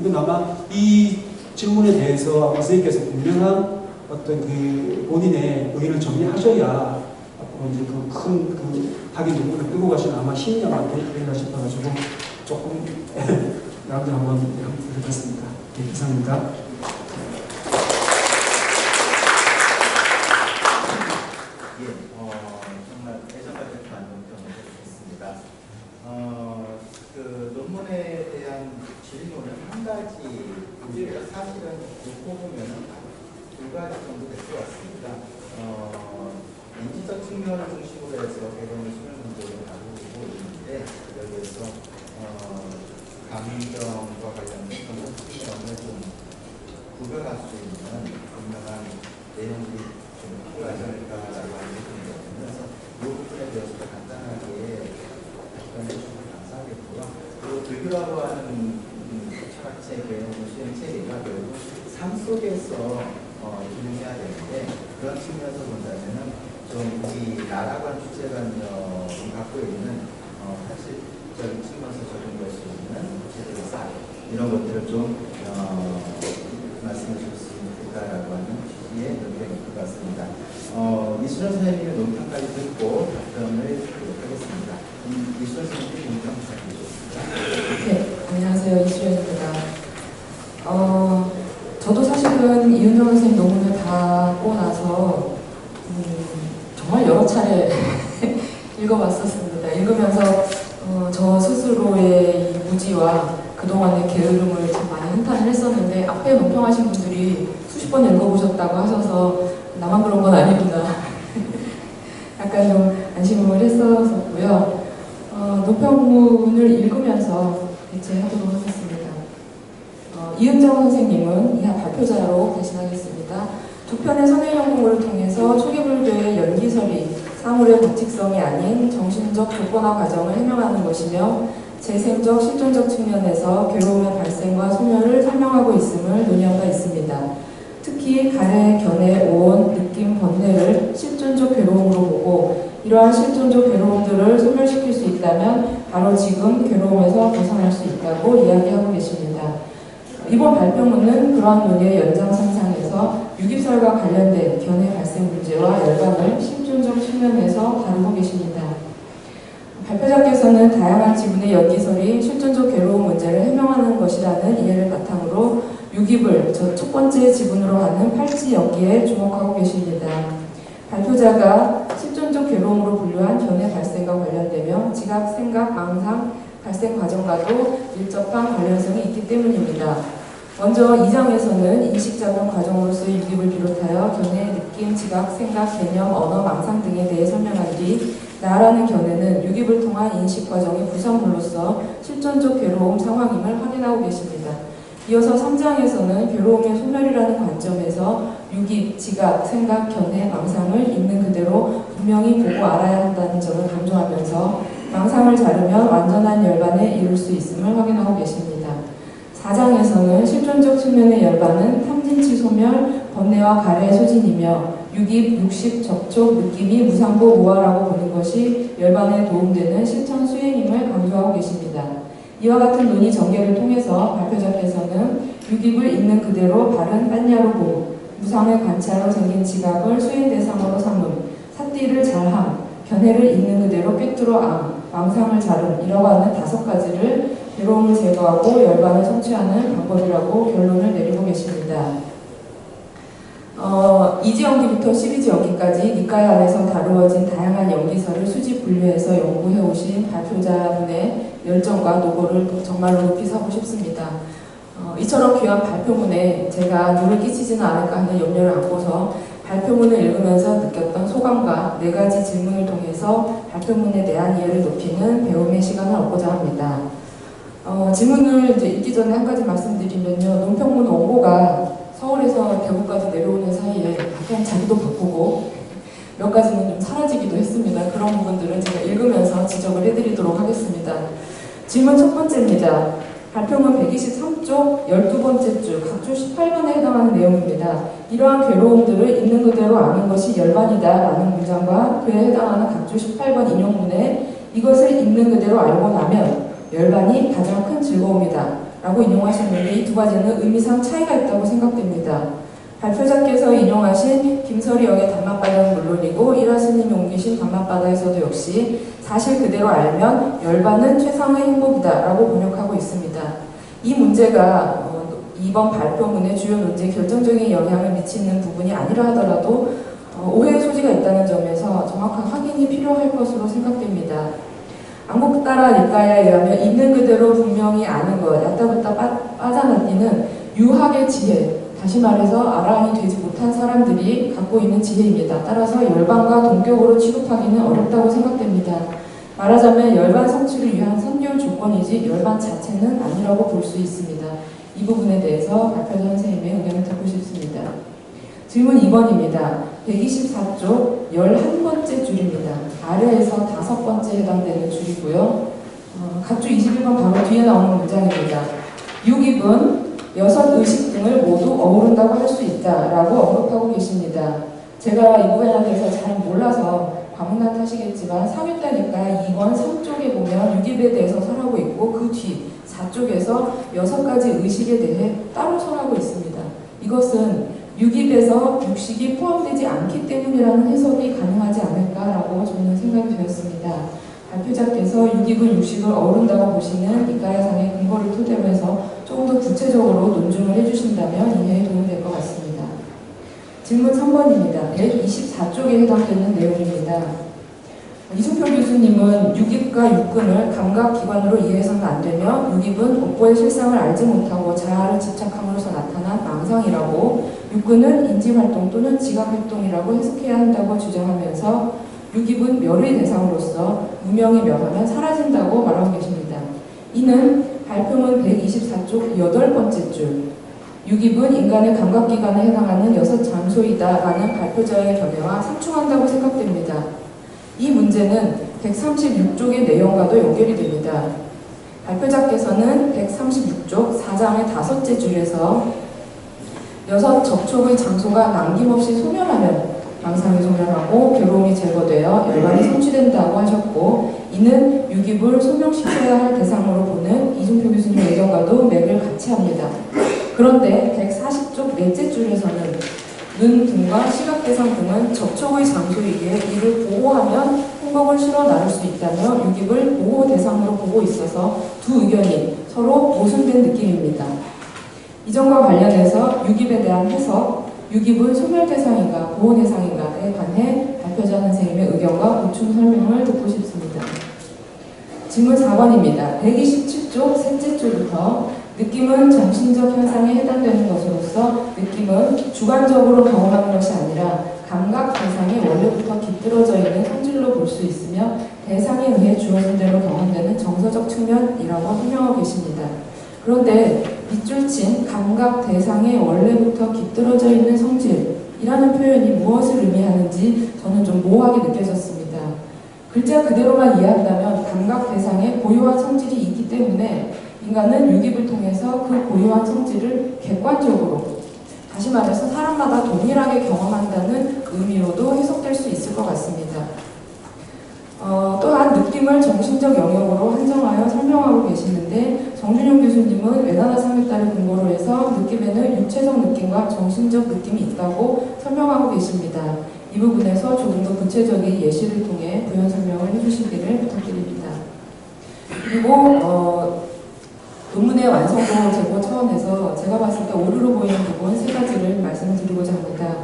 이건 아마 이 질문에 대해서 아마 선생님께서 분명한 어떤 그 본인의 의견을 정리하셔야 앞으로 이제 그 큰 학위 논문을 끌고 가시는 아마 힘이 아마 되리라 싶어가지고 조금 나름대로 한번 드리겠습니다. 네, 이상입니다. 정말 애정가득 한 논평을 해주셨습니다. 그 논문에 대한 질문은 한 가지, 사실은 놓고 보면은 두 가지 정도 될 것 같습니다. 인지적 측면을 중심으로 해서 개론의 수면 문제를 다루고 있는데 여기에서 감정과 관련된 정서 측면을 좀 구별할 수 있는 분명한 내용들이 좀 필요하지 않을까라고 하는 생각이 들면서 이 부분에 대해서 간단하게 답변해 주시면 감사하겠고요. 그리고 불교라고 하는 철학책의 수행체계가 결국 삶 속에서 기능해야 되는데 그런 측면에서 본다면은 좀 우리 나라고 하는 주체관념을 갖고 있는 현실적인 측면에서 적용될 수 있는 주체적인 사례 이런 것들을 좀 말씀해 주셨으면 좋겠다라고 하는 취지의 논평일 것 같습니다. 이순원 선생님의 논평까지 듣고 답변을 드리도록 하겠습니다. 이순원 선생님의 논평 부탁드리겠습니다. 네, 안녕하세요. 이수연입니다. 저도 사실은 이은정 선생님 논문을 다 보고 나서 정말 여러 차례 읽어봤었습니다. 읽으면서 저 스스로의 이 무지와 그동안의 게으름을 참 많이 한탄을 했었는데 앞에 논평하신 분들이 수십 번 읽어보셨다고 하셔서 나만 그런 건 아니구나 약간 좀 안심을 했었고요. 논평문을 읽으면서 대체하도록 하겠습니다. 이은정 선생님은 이하 발표자로 대신하겠습니다. 두 편의 선행연구를 통해서 초기불교의 연기설이 사물의 법칙성이 아닌 정신적 조건화 과정을 해명하는 것이며 재생적 실존적 측면에서 괴로움의 발생과 소멸을 설명하고 있음을 논의한 바 있습니다. 특히 가래, 견해, 오온, 느낌, 번뇌를 실존적 괴로움으로 보고 이러한 실존적 괴로움들을 소멸시킬 수 있다면 바로 지금 괴로움에서 벗어날 수 있다고 이야기하고 계십니다. 이번 발표문은 그러한 논의의 연장선상에서 유깁설과 관련된 견해 발생 문제와 열반을 실존적 측면에서 다루고 계십니다. 발표자께서는 다양한 지분의 연기설이 실존적 괴로움 문제를 해명하는 것이라는 이해를 바탕으로 유깁을 첫 번째 지분으로 하는 팔찌 연기에 주목하고 계십니다. 발표자가 실존적 괴로움으로 분류한 견해 발생과 관련되며 지각, 생각, 망상 발생 과정과도 밀접한 관련성이 있기 때문입니다. 먼저 2장에서는 인식작용 과정으로서의 유깁을 비롯하여 견해, 느낌, 지각, 생각, 개념, 언어, 망상 등에 대해 설명한 뒤 나라는 견해는 유깁을 통한 인식 과정의 부산물로서 실존적 괴로움 상황임을 확인하고 계십니다. 이어서 3장에서는 괴로움의 소멸이라는 관점에서 유깁, 지각, 생각, 견해, 망상을 있는 그대로 분명히 보고 알아야 한다는 점을 강조하면서 망상을 자르면 완전한 열반에 이룰 수 있음을 확인하고 계십니다. 4장에서는 실존적 측면의 열반은 탐진치 소멸, 번뇌와 가래의 소진이며 유깁, 육식, 접촉, 느낌이 무상고 무아라고 보는 것이 열반에 도움되는 실천 수행임을 강조하고 계십니다. 이와 같은 논의 전개를 통해서 발표자께서는 유깁을 있는 그대로 바른 빤야로 봄, 무상의 관찰로 생긴 지각을 수행 대상으로 삼음, 삿띠를 잘함, 견해를 있는 그대로 꿰뚫어 암, 망상을 자름 이라고 하는 5가지를 괴로움을 제거하고 열반을 성취하는 방법이라고 결론을 내리고 계십니다. 2지 연기부터 12지 연기까지 니카야 안에서 다루어진 다양한 연기설을 수집 분류해서 연구해 오신 발표자분의 열정과 노고를 정말로 높이 사고 싶습니다. 이처럼 귀한 발표문에 제가 누를 끼치지는 않을까 하는 염려를 안고서 발표문을 읽으면서 느꼈던 소감과 4가지 질문을 통해서 발표문에 대한 이해를 높이는 배움의 시간을 얻고자 합니다. 질문을 이제 읽기 전에 한 가지 말씀드리면요. 논평문 원고가 서울에서 대구까지 내려오는 사이에 약간 자기도 바쁘고 몇 가지는 좀 사라지기도 했습니다. 그런 부분들은 제가 읽으면서 지적을 해드리도록 하겠습니다. 질문 첫 번째입니다. 발표문 123쪽 12번째 줄 각주 18번에 해당하는 내용입니다. 이러한 괴로움들을 있는 그대로 아는 것이 열반이다 라는 문장과 그에 해당하는 각주 18번 인용문에 이것을 있는 그대로 알고 나면 열반이 가장 큰 즐거움이다 라고 인용하셨는데 이 두 가지는 의미상 차이가 있다고 생각됩니다. 발표자께서 인용하신 김설이 역의 단맛바다는 물론이고 이라스님이 옮기신 단맛바다에서도 역시 사실 그대로 알면 열반은 최상의 행복이다 라고 번역하고 있습니다. 이 문제가 이번 발표문의 주요 논제에 결정적인 영향을 미치는 부분이 아니라 하더라도 오해의 소지가 있다는 점에서 정확한 확인이 필요할 것으로 생각됩니다. 안국따라 니카야에 의하면 있는 그대로 분명히 아는 것, 야따부따 빠져나기는 유학의 지혜, 다시 말해서 아라한이 되지 못한 사람들이 갖고 있는 지혜입니다. 따라서 열반과 동격으로 취급하기는 어렵다고 생각됩니다. 말하자면 열반 성취를 위한 선결 조건이지 열반 자체는 아니라고 볼 수 있습니다. 이 부분에 대해서 발표자 선생님의 의견을 듣고 싶습니다. 질문 2번입니다. 124쪽 11번째 줄입니다. 아래에서 5번째 해당되는 줄이고요. 각주 21번 바로 뒤에 나오는 문장입니다. 6입은 6 의식 등을 모두 어우른다고 할 수 있다라고 언급하고 계십니다. 제가 이 부분에 대해서 잘 몰라서 과문한 탓이겠지만 3일다니까 2번 3쪽에 보면 6입에 대해서 설하고 있고 그 뒤 4쪽에서 6가지 의식에 대해 따로 설하고 있습니다. 이것은 6입에서 육식이 포함되지 않기 때문이라는 해석이 가능하지 않을까라고 저는 생각이 되었습니다. 발표자께서 6입은 육식을 어른다고 보시는 니카야상의 근거를 토대로 해서 조금 더 구체적으로 논증을 해주신다면 이해에 도움이 될 것 같습니다. 질문 3번입니다. 124쪽에 해당되는 내용입니다. 이승표 교수님은 6입과 육근을 감각기관으로 이해해서는 안 되며 6입은 업보의 실상을 알지 못하고 자아를 집착함으로써 나타난 망상이라고 육근은 인지활동 또는 지각활동이라고 해석해야 한다고 주장하면서 6입은 멸의 대상으로서 무명이 멸하면 사라진다고 말하고 계십니다. 이는 발표문 124쪽 8번째 줄 6입은 인간의 감각기관에 해당하는 6 장소이다 라는 발표자의 견해와 상충한다고 생각됩니다. 이 문제는 136쪽의 내용과도 연결이 됩니다. 발표자께서는 136쪽 4장의 5째 줄에서 6 접촉의 장소가 남김없이 소멸하면 망상이 소멸하고 괴로움이 제거되어 열반이 성취된다고 하셨고 이는 6입을 소멸시켜야 할 대상으로 보는 이승표 교수님의 의견과도 맥을 같이 합니다. 그런데 140쪽 넷째 줄에서는 눈 등과 시각 대상 등은 접촉의 장소이기에 이를 보호하면 행복을 실어 나를 수 있다며 6입을 보호 대상으로 보고 있어서 두 의견이 서로 모순된 느낌입니다. 이점과 관련해서 6입에 대한 해석, 6입은 소멸 대상인가 보호 대상인가에 관해 발표자 선생님의 의견과 보충 설명을 듣고 싶습니다. 질문 4번입니다. 127쪽 셋째 줄부터 느낌은 정신적 현상에 해당되는 것으로서 느낌은 주관적으로 경험하는 것이 아니라 감각 대상이 원래부터 깃들어져 있는 성질로 볼 수 있으며 대상에 의해 주어진 대로 경험되는 정서적 측면이라고 설명하고 계십니다. 그런데 밑줄 친 감각 대상에 원래부터 깃들어져 있는 성질이라는 표현이 무엇을 의미하는지 저는 좀 모호하게 느껴졌습니다. 글자 그대로만 이해한다면 감각 대상에 고유한 성질이 있기 때문에 인간은 6입을 통해서 그 고유한 성질을 객관적으로, 다시 말해서 사람마다 동일하게 경험한다는 의미로도 해석될 수 있을 것 같습니다. 또한 느낌을 정신적 영역으로 한정하여 설명하고 계시는데 정준영 교수님은 외나나 삼일다를 근거로 해서 느낌에는 육체적 느낌과 정신적 느낌이 있다고 설명하고 계십니다. 이 부분에서 조금 더 구체적인 예시를 통해 부연 설명을 해주시기를 부탁드립니다. 그리고 논문의 완성도 제고 차원에서 제가 봤을 때 오류로 보이는 부분 3가지를 말씀드리고자 합니다.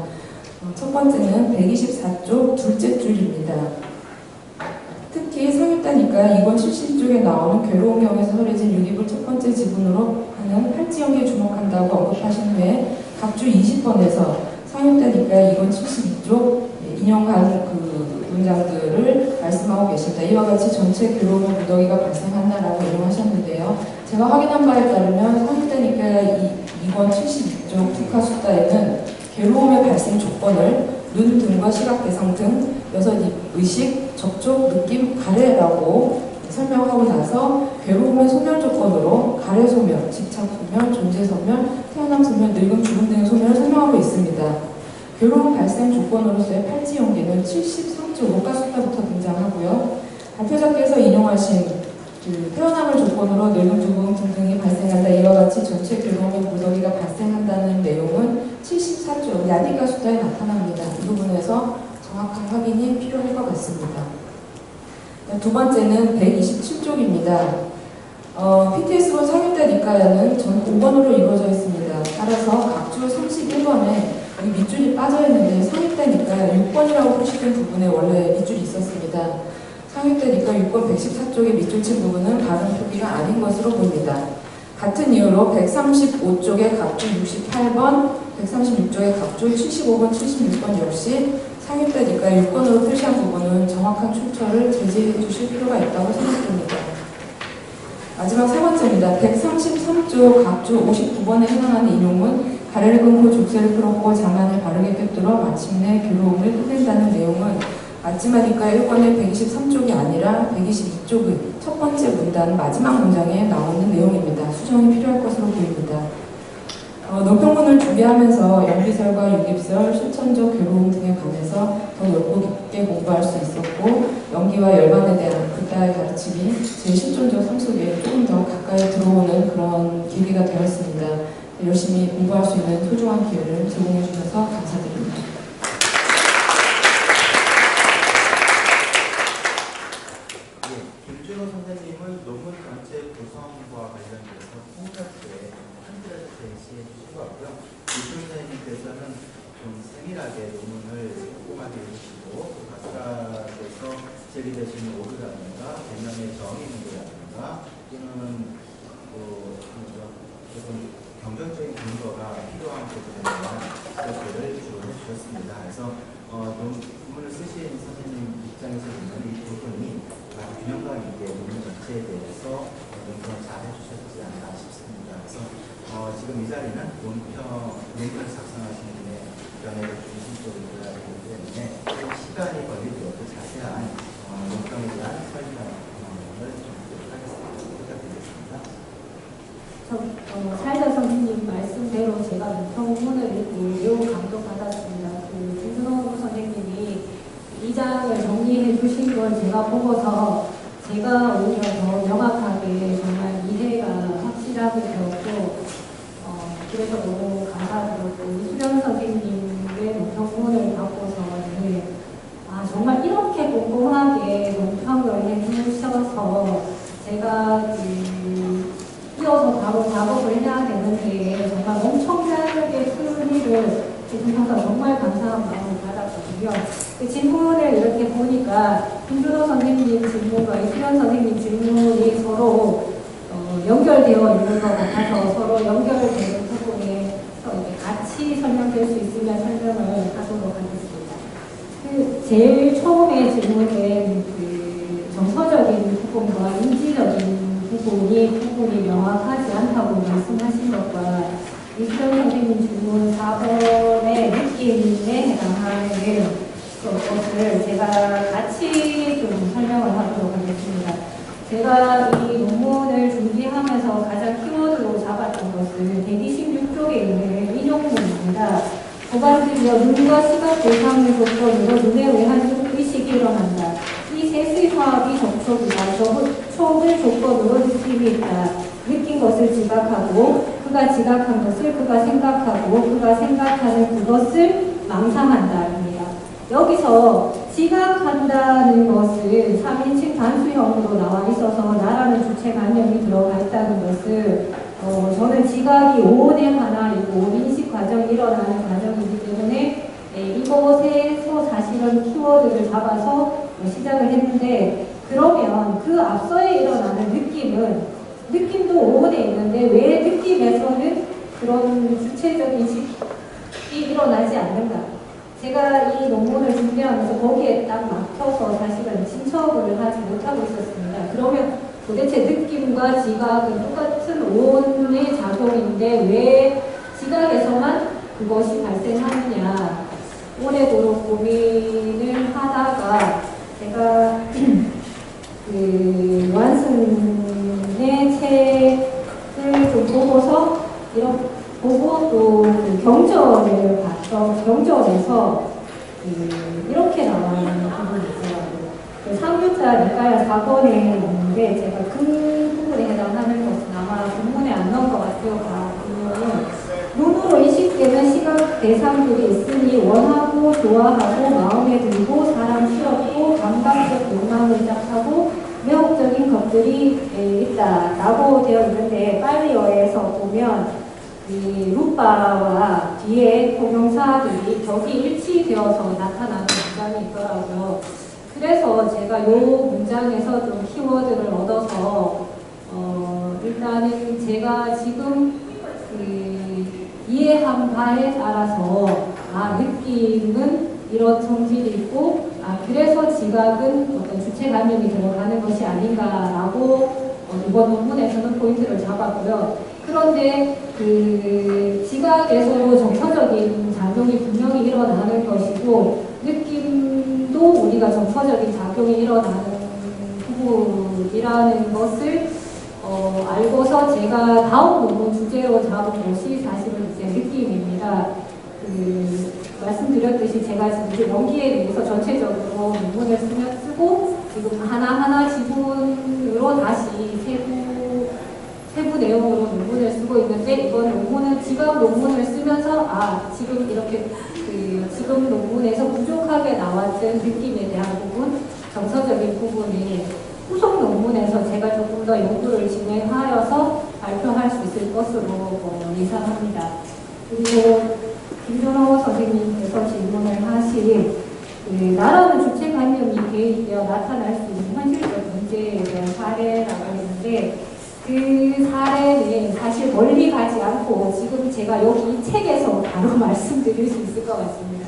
첫 번째는 124쪽 둘째 줄입니다. 특히 상육다니까 2권 70쪽에 나오는 괴로운 경에서 설해진 유기불 첫 번째 지분으로 하는 팔찌연기에 주목한다고 언급하신 후에 각주 20번에서 상육다니까 2권 72쪽 인용한 그 문장들을 말씀하고 계십니다. 이와 같이 전체 괴로움의 무더기가 발생한다라고 인용하셨는데요. 제가 확인한 바에 따르면 상육다니까 2권 72쪽 국가숫다에는 괴로움의 발생 조건을 눈, 등과 시각 대상 등 6의식, 접촉, 느낌, 가래라고 설명하고 나서 괴로움의 소멸 조건으로 가래 소멸, 집착 소멸, 존재 소멸, 태어남 소멸, 늙음, 죽음 등의 소멸을 설명하고 있습니다. 괴로움 발생 조건으로서의 팔찌연기는 73조 로가숫다부터 등장하고요. 발표자께서 인용하신 그 태어남을 조건으로 늙음, 죽음 등등이 발생한다. 이와 같이 전체 괴로움의 무더기가 발생한다는 내용은 74조 야니가 숫다에 나타납니다. 이 부분에서 정확한 확인이 필요할 것 같습니다. 두 번째는 127쪽입니다. PTS본 상육대 니까야는 전 5번으로 이루어져 있습니다. 따라서 각주 31번에 여기 밑줄이 빠져있는데 상육대 니까야 6번이라고 표시된 부분에 원래 밑줄이 있었습니다. 상육대 니까 6번 114쪽의 밑줄 친 부분은 발음 표기가 아닌 것으로 보입니다. 같은 이유로 135쪽의 각주 68번, 136쪽의 각주 75번, 76번 역시 상육대 니까 6번으로 표시한 부분은 정확한 출처를 제시해 주실 필요가 있다고 생각됩니다. 마지막 세 번째입니다. 133조 각주 59번에 해당하는 인용은 가래를 끊고 족쇄를 풀었고 장난을 바르게 꿰뚫어 마침내 괴로움을 끝낸다는 내용은 맞지마니까 1권의 123쪽이 아니라 122쪽의 첫 번째 문단 마지막 문장에 나오는 내용입니다. 수정이 필요할 것으로 보입니다. 논평문을 준비하면서 연비설과 유깁설, 실천적 괴로움 등에 관해서 더 넓고 깊게 공부할 수 있었고 연기와 열반에 대한 붓다의 가르침이 제 실존적 삶 속에 조금 더 가까이 들어오는 그런 계기가 되었습니다. 열심히 공부할 수 있는 소중한 기회를 제공해 주셔서 감사드립니다. 김준호 선생님은 논문 전체 구성과 관련돼서 홈페이지에 한글에서 제시해 주신 것 같고요. 김준호 선생님께서는 좀 세밀하게 논문을 꼼꼼하게 해주시고 박사께서 제기되시는 오류라든가 개념의 정의 문제라든가 또는 조금 경전적인 근거가 필요한 부분에 대한 지적들을 주로 해주셨습니다. 그래서 논문을 쓰신 선생님 입장에서 보면 이 부분이 균형감 있게 논문 전체에 대해서 논평을 잘 해주셨지 않나 싶습니다. 그래서 지금 이 자리는 논문을 작성하시는 분의 견해를 중심적으로 들어야 되기 때문에 시간이 걸리더라도 자세한 논평에 대한 설명을 좀 부탁드리겠습니다. 사회자 선생님 말씀대로 제가 논평문을 읽고 매우 감동받았습니다. 김준호 선생님이 이 장을 정리해 주신 걸 제가 보고서 제가 오히려 더 명확하게 정말 이해가 확실하게 되었고 그래서 너무 감사드렸고 이수령 선생님의 논평문을 받고서 정말 이렇게 꼼꼼하게 논평을 해주셔서 제가 이어서 바로 작업을 해야 되는데 정말 엄청나게 큰 일을 해주셔서 정말 감사한 마음을 받았거든요. 그 질문을 이렇게 보니까 김준호 선생님 질문과 이수연 선생님 질문이 서로 연결되어 있는 것 같아서 서로 연결되는 부분에 같이 설명될 수 있으면 설명을 하도록 하겠습니다. 제일 처음에 질문된 정서적인 부분과 인지적인 부분이 명확하지 않다고 말씀하신 것과 이수연 선생님 질문 4번의 느낌에 해당하는 것을 제가 같이 좀 설명을 하도록 하겠습니다. 제가 이 논문을 준비하면서 가장 키워드로 잡았던 것은 126쪽에 있는 인용문입니다. 두 가지로 눈과 시각 대상의 조건으로 눈에 의한 의식이 일어난다. 이 셋의 화합이 접촉이다. 접촉의 조건으로 느낌이 있다. 느낀 것을 지각하고 그가 지각한 것을 그가 생각하고 그가 생각하는 그것을 망상한다입니다. 여기서 지각한다는 것은 3인칭 단수형으로 나와 있어서 나라는 주체 관념이 들어가 있다는 것을 저는 지각이 오온의 하나이고 인식 과정이 일어나는 과정이기 때문에 이곳에서 사실은 키워드를 잡아서 시작을 했는데, 그러면 그 앞서에 일어나는 느낌도 오온에 있는데 왜 느낌에서는 그런 주체적인 식이 일어나지 않는가? 제가 이 논문을 준비하면서 거기에 딱 막혀서 사실은 신청을 하지 못하고 있었습니다. 그러면 도대체 느낌과 지각은 똑같은 오온의 작용인데 왜 지각에서만 그것이 발생하느냐? 오래도록 고민을 하다가 제가 그 완승의 책을 좀 보고서 보고 또 경전을 봤어. 경전에서 이렇게 나와있는 부분이 있더라고요. 그 삼육자 니까야 4권에 있는데 제가 그 부분에 해당하는 것은 아마 본문에 안 나온 것 같아요. 보면은 눈으로 인식되는 시각 대상들이 있으니 원하고 좋아하고 마음에 들고 사람 싫었고 감각적 욕망을 시작하고 매혹적인 것들이 있다라고 되어 있는데 빨리어에서 보면 이 루빠와 뒤에 동명사들이 격이 일치되어서 나타나는 문장이 있더라고요. 그래서 제가 이 문장에서 좀 키워드를 얻어서 일단은 제가 지금 이해한 바에 따라서 느낌은 이런 성질이 있고 그래서 지각은 어떤 주체감염이 들어가는 것이 아닌가라고 이번 논문에서는 포인트를 잡았고요. 그런데 그 지각에서도 정서적인 작용이 분명히 일어나는 것이고 느낌도 우리가 정서적인 작용이 일어나는 부분이라는 것을 알고서 제가 다음 논문 주제로 잡은 것이 사실은 이제 느낌입니다. 말씀드렸듯이 제가 지금 이제 연기에 대해서 전체적으로 논문을 쓰고 지금 하나하나 지분으로 다시 세부 내용으로 논문을 쓰고 있는데 이번 논문은 지금 논문을 쓰면서 지금 이렇게 지금 논문에서 부족하게 나왔던 느낌에 대한 부분, 정서적인 부분이 후속 논문에서 제가 조금 더 연구를 진행하여서 발표할 수 있을 것으로 예상합니다. 그리고 김준호 선생님께서 질문을 하신 나라는 주체 관념이 개입되어 나타날 수 있는 현실적 문제에 대한 사례라고 했는데 그 사례는 사실 멀리 가지 않고 지금 제가 여기 이 책에서 바로 말씀드릴 수 있을 것 같습니다.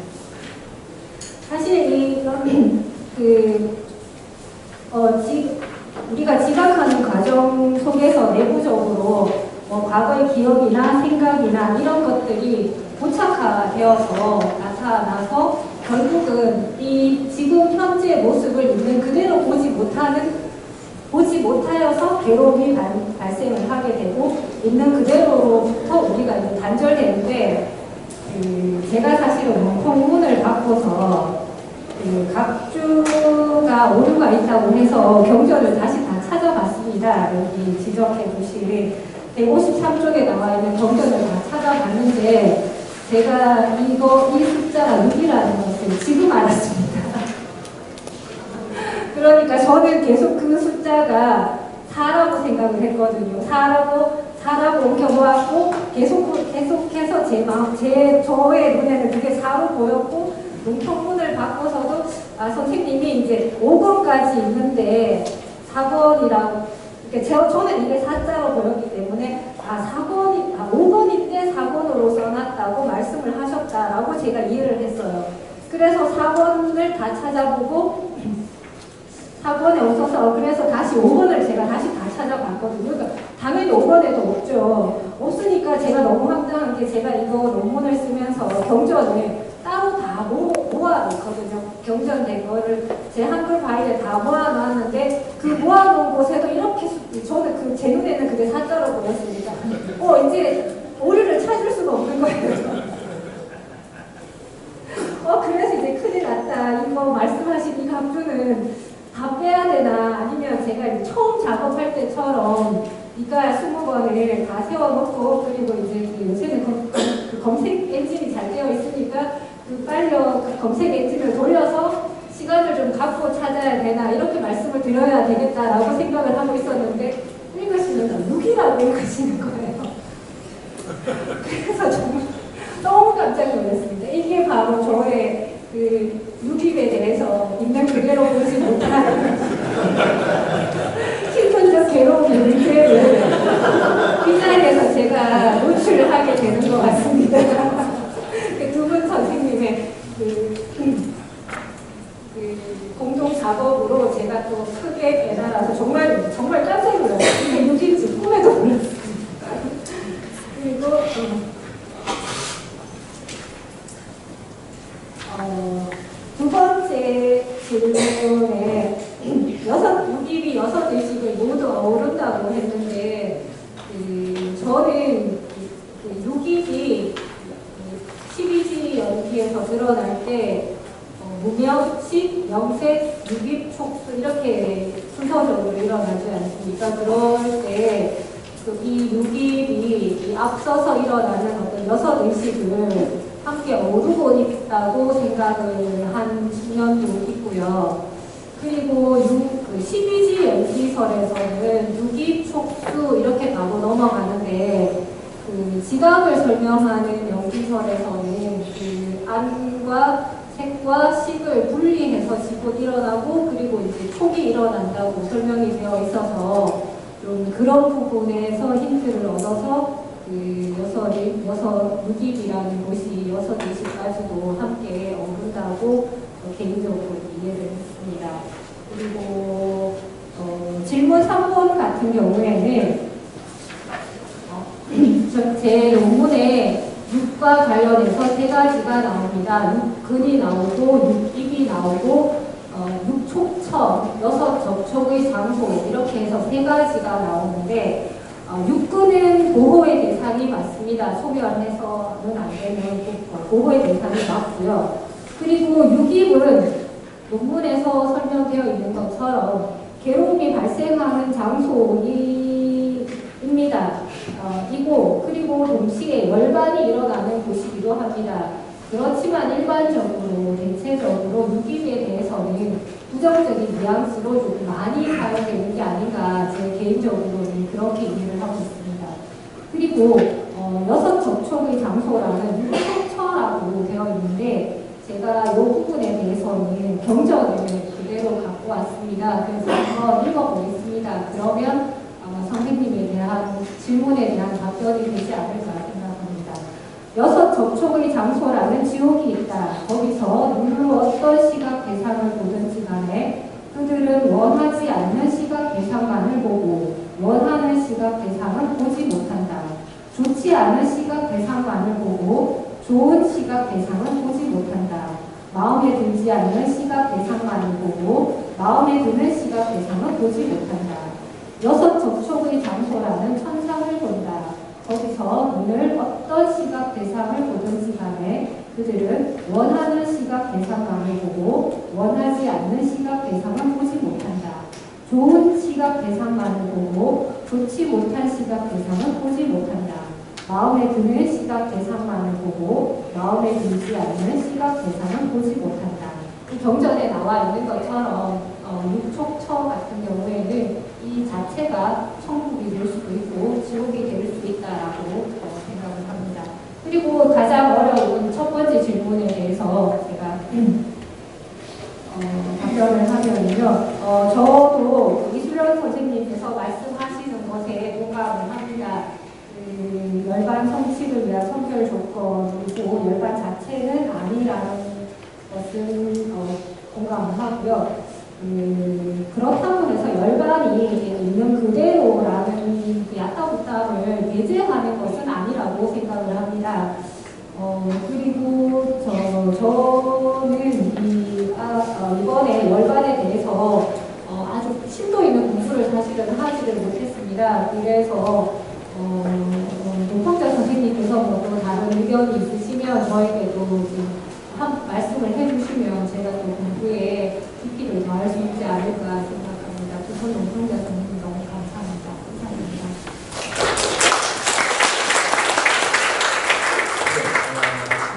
사실 우리가 지각하는 과정 속에서 내부적으로 과거의 기억이나 생각이나 이런 것들이 고착화되어서 나타나서 결국은 이 지금 현재 모습을 있는 그대로 보지 못하여서 괴로움이 발생을 하게 되고 있는 그대로로부터 우리가 이제 단절되는데 제가 사실은 통문을 받고서 각주가 오류가 있다고 해서 경전을 다시 다 찾아봤습니다. 여기 지적해 주신 153쪽에 나와 있는 경전을 다 찾아봤는데 제가 이 숫자가 6이라는 것을 지금 알았습니다. 그러니까 저는 계속 그 숫자가 4라고 생각을 했거든요. 4라고 옮겨보았고 계속해서 저의 눈에는 그게 4로 보였고 논평문을 바꿔서도 선생님이 이제 5권까지 있는데 4권이라고 저는 이게 4자로 보였기 때문에 5권인데 4권으로 써놨다고 말씀을 하셨다라고 제가 이해를 했어요. 그래서 4권을 다 찾아보고 4권에 없어서 그래서 다시 5권을 제가 다시 다 찾아봤거든요. 그러니까 당연히 5권에도 없죠. 없으니까 제가 너무 황당한 게 제가 이거 논문을 쓰면서 경전을 따로 다 모아놓거든요. 경전된 거를 제 한글 파일에 다 모아놨는데 그 모아놓은 곳에도 이렇게 저는 제 눈에는 그게 4자로 보였으니까 이제 오류를 찾을 수가 없는 거예요. 그래서 이제 큰일 났다. 이거 말씀하신 이 감주는 다 빼야 되나 아니면 제가 이제 처음 작업할 때처럼 니까야 20권을 다 세워놓고 그리고 이제 요새는 검색 엔진이 잘 되어 있으니까 빨리 검색 엔진을 돌려서 시간을 좀 갖고 찾아야 되나 이렇게 말씀을 드려야 되겠다라고 생각을 하고 있었는데 읽으시면 6이라고 읽으시는 거예요. 그래서 정말 너무 깜짝 놀랐습니다. 이게 바로 바로 저의 그 유기에 대해서 있는 그대로 보지 못한 신분적 괴로움의 문제를 이 자리에서 제가 노출하게 되는 것 같습니다. 두 분 선생님의 공동 작업으로 제가 또 크게 깨달아서 정말 깜짝 놀랐어요. 이게 유기인지 꿈에도 몰랐어요. 그리고 두 번째 질문에 유기비 6의식을 모두 어른다고 했는데 저는 유기비 12지 연기에서 드러날 때 무명식, 명색, 유기, 촉수 이렇게 순서적으로 일어나지 않습니까? 그럴 때 이 유기비 앞서서 일어나는 어떤 6의식을 함께 어우르고 있다고 생각을 한 측면도 있고요. 그리고 12지 연기설에서는 유기, 촉수 이렇게 바로 넘어가는데 지각을 설명하는 연기설에서는 안과 색과 식을 분리해서 지고 일어나고 그리고 이제 촉이 일어난다고 설명이 되어 있어서 좀 그런 부분에서 힌트를 얻어서 유기비라는 곳이 6의식까지도 함께 어른다고 개인적으로 이해를 했습니다. 그리고 질문 3번 같은 경우에는 제 논문에 육과 관련해서 3가지가 나옵니다. 육근이 나오고 육입이 나오고 육촉처, 6접촉의 장소 이렇게 해서 3가지가 나오는데 육근은 보호의 대상이 맞습니다. 소멸해서는 안 되는 보호의 대상이 맞고요. 그리고 육입은 논문에서 설명되어 있는 것처럼 괴로움이 발생하는 장소입니다. 이고 그리고 동시에 열반이 일어나는 곳이기도 합니다. 그렇지만 일반적으로 대체적으로 유기에 대해서는 부정적인 뉘앙스로 좀 많이 사용되는 게 아닌가 제 개인적으로는 그렇게 이해를 하고 있습니다. 그리고 6접촉의 장소라는 육촉처라고 되어 있는데 제가 이 부분에 대해서는 경전을 그대로 갖고 왔습니다. 그래서 한번 읽어보겠습니다. 그러면 아마 선생님에 대한 질문에 대한 답변이 되지 않을까 생각합니다. 6접촉의 장소라는 지옥이 있다. 거기서 누구 어떤 시각 대상을 보든지 간에 그들은 원하지 않는 시각 대상만을 보고 원하는 시각 대상은 보지 못한다. 좋지 않은 시각 대상만을 보고 좋은 시각 대상은 보지 못한다. 마음에 들지 않는 시각 대상만을 보고 마음에 드는 시각 대상은 보지 못한다. 6접촉의 장소라는 천상을 본다. 거기서 오늘 어떤 시각 대상을 보든지 간에 그들은 원하는 시각 대상만을 보고 원하지 않는 시각 대상은 보지 못한다. 좋은 시각 대상만을 보고 좋지 못한 시각 대상은 보지 못한다. 마음에 드는 시각 대상만을 보고 마음에 들지 않는 시각 대상은 보지 못한다. 이 경전에 나와 있는 것처럼 육촉처 같은 경우에는 이 자체가 천국이 될 수도 있고 지옥이 될 수 있다라고 생각을 합니다. 그리고 가장 어려운 첫 번째 질문에 대해서 제가 답변을 하면요. 저도 이수련 선생님께서 말씀하시는 것에 공감을 합니다. 열반 성취를 위한 선별 조건이고 열반 자체는 아니라는 것은 공감을 하고요. 그렇다고 해서 열반이 있는 그대로라는 야타부tam을 배제하는 것은 아니라고 생각을 합니다. 그리고 저는 이번에 열반에 대해서 아주 심도 있는 공부를 사실은 하지를 못했습니다. 그래서 노평자 선생님께서 또 다른 의견이 있으시면 저에게도 한 말씀을 해주시면 제가 또 공부에 깊이를 더할 수 있지 않을까 생각합니다. 두분 노평자 선생님 너무 감사합니다. 감사합니다.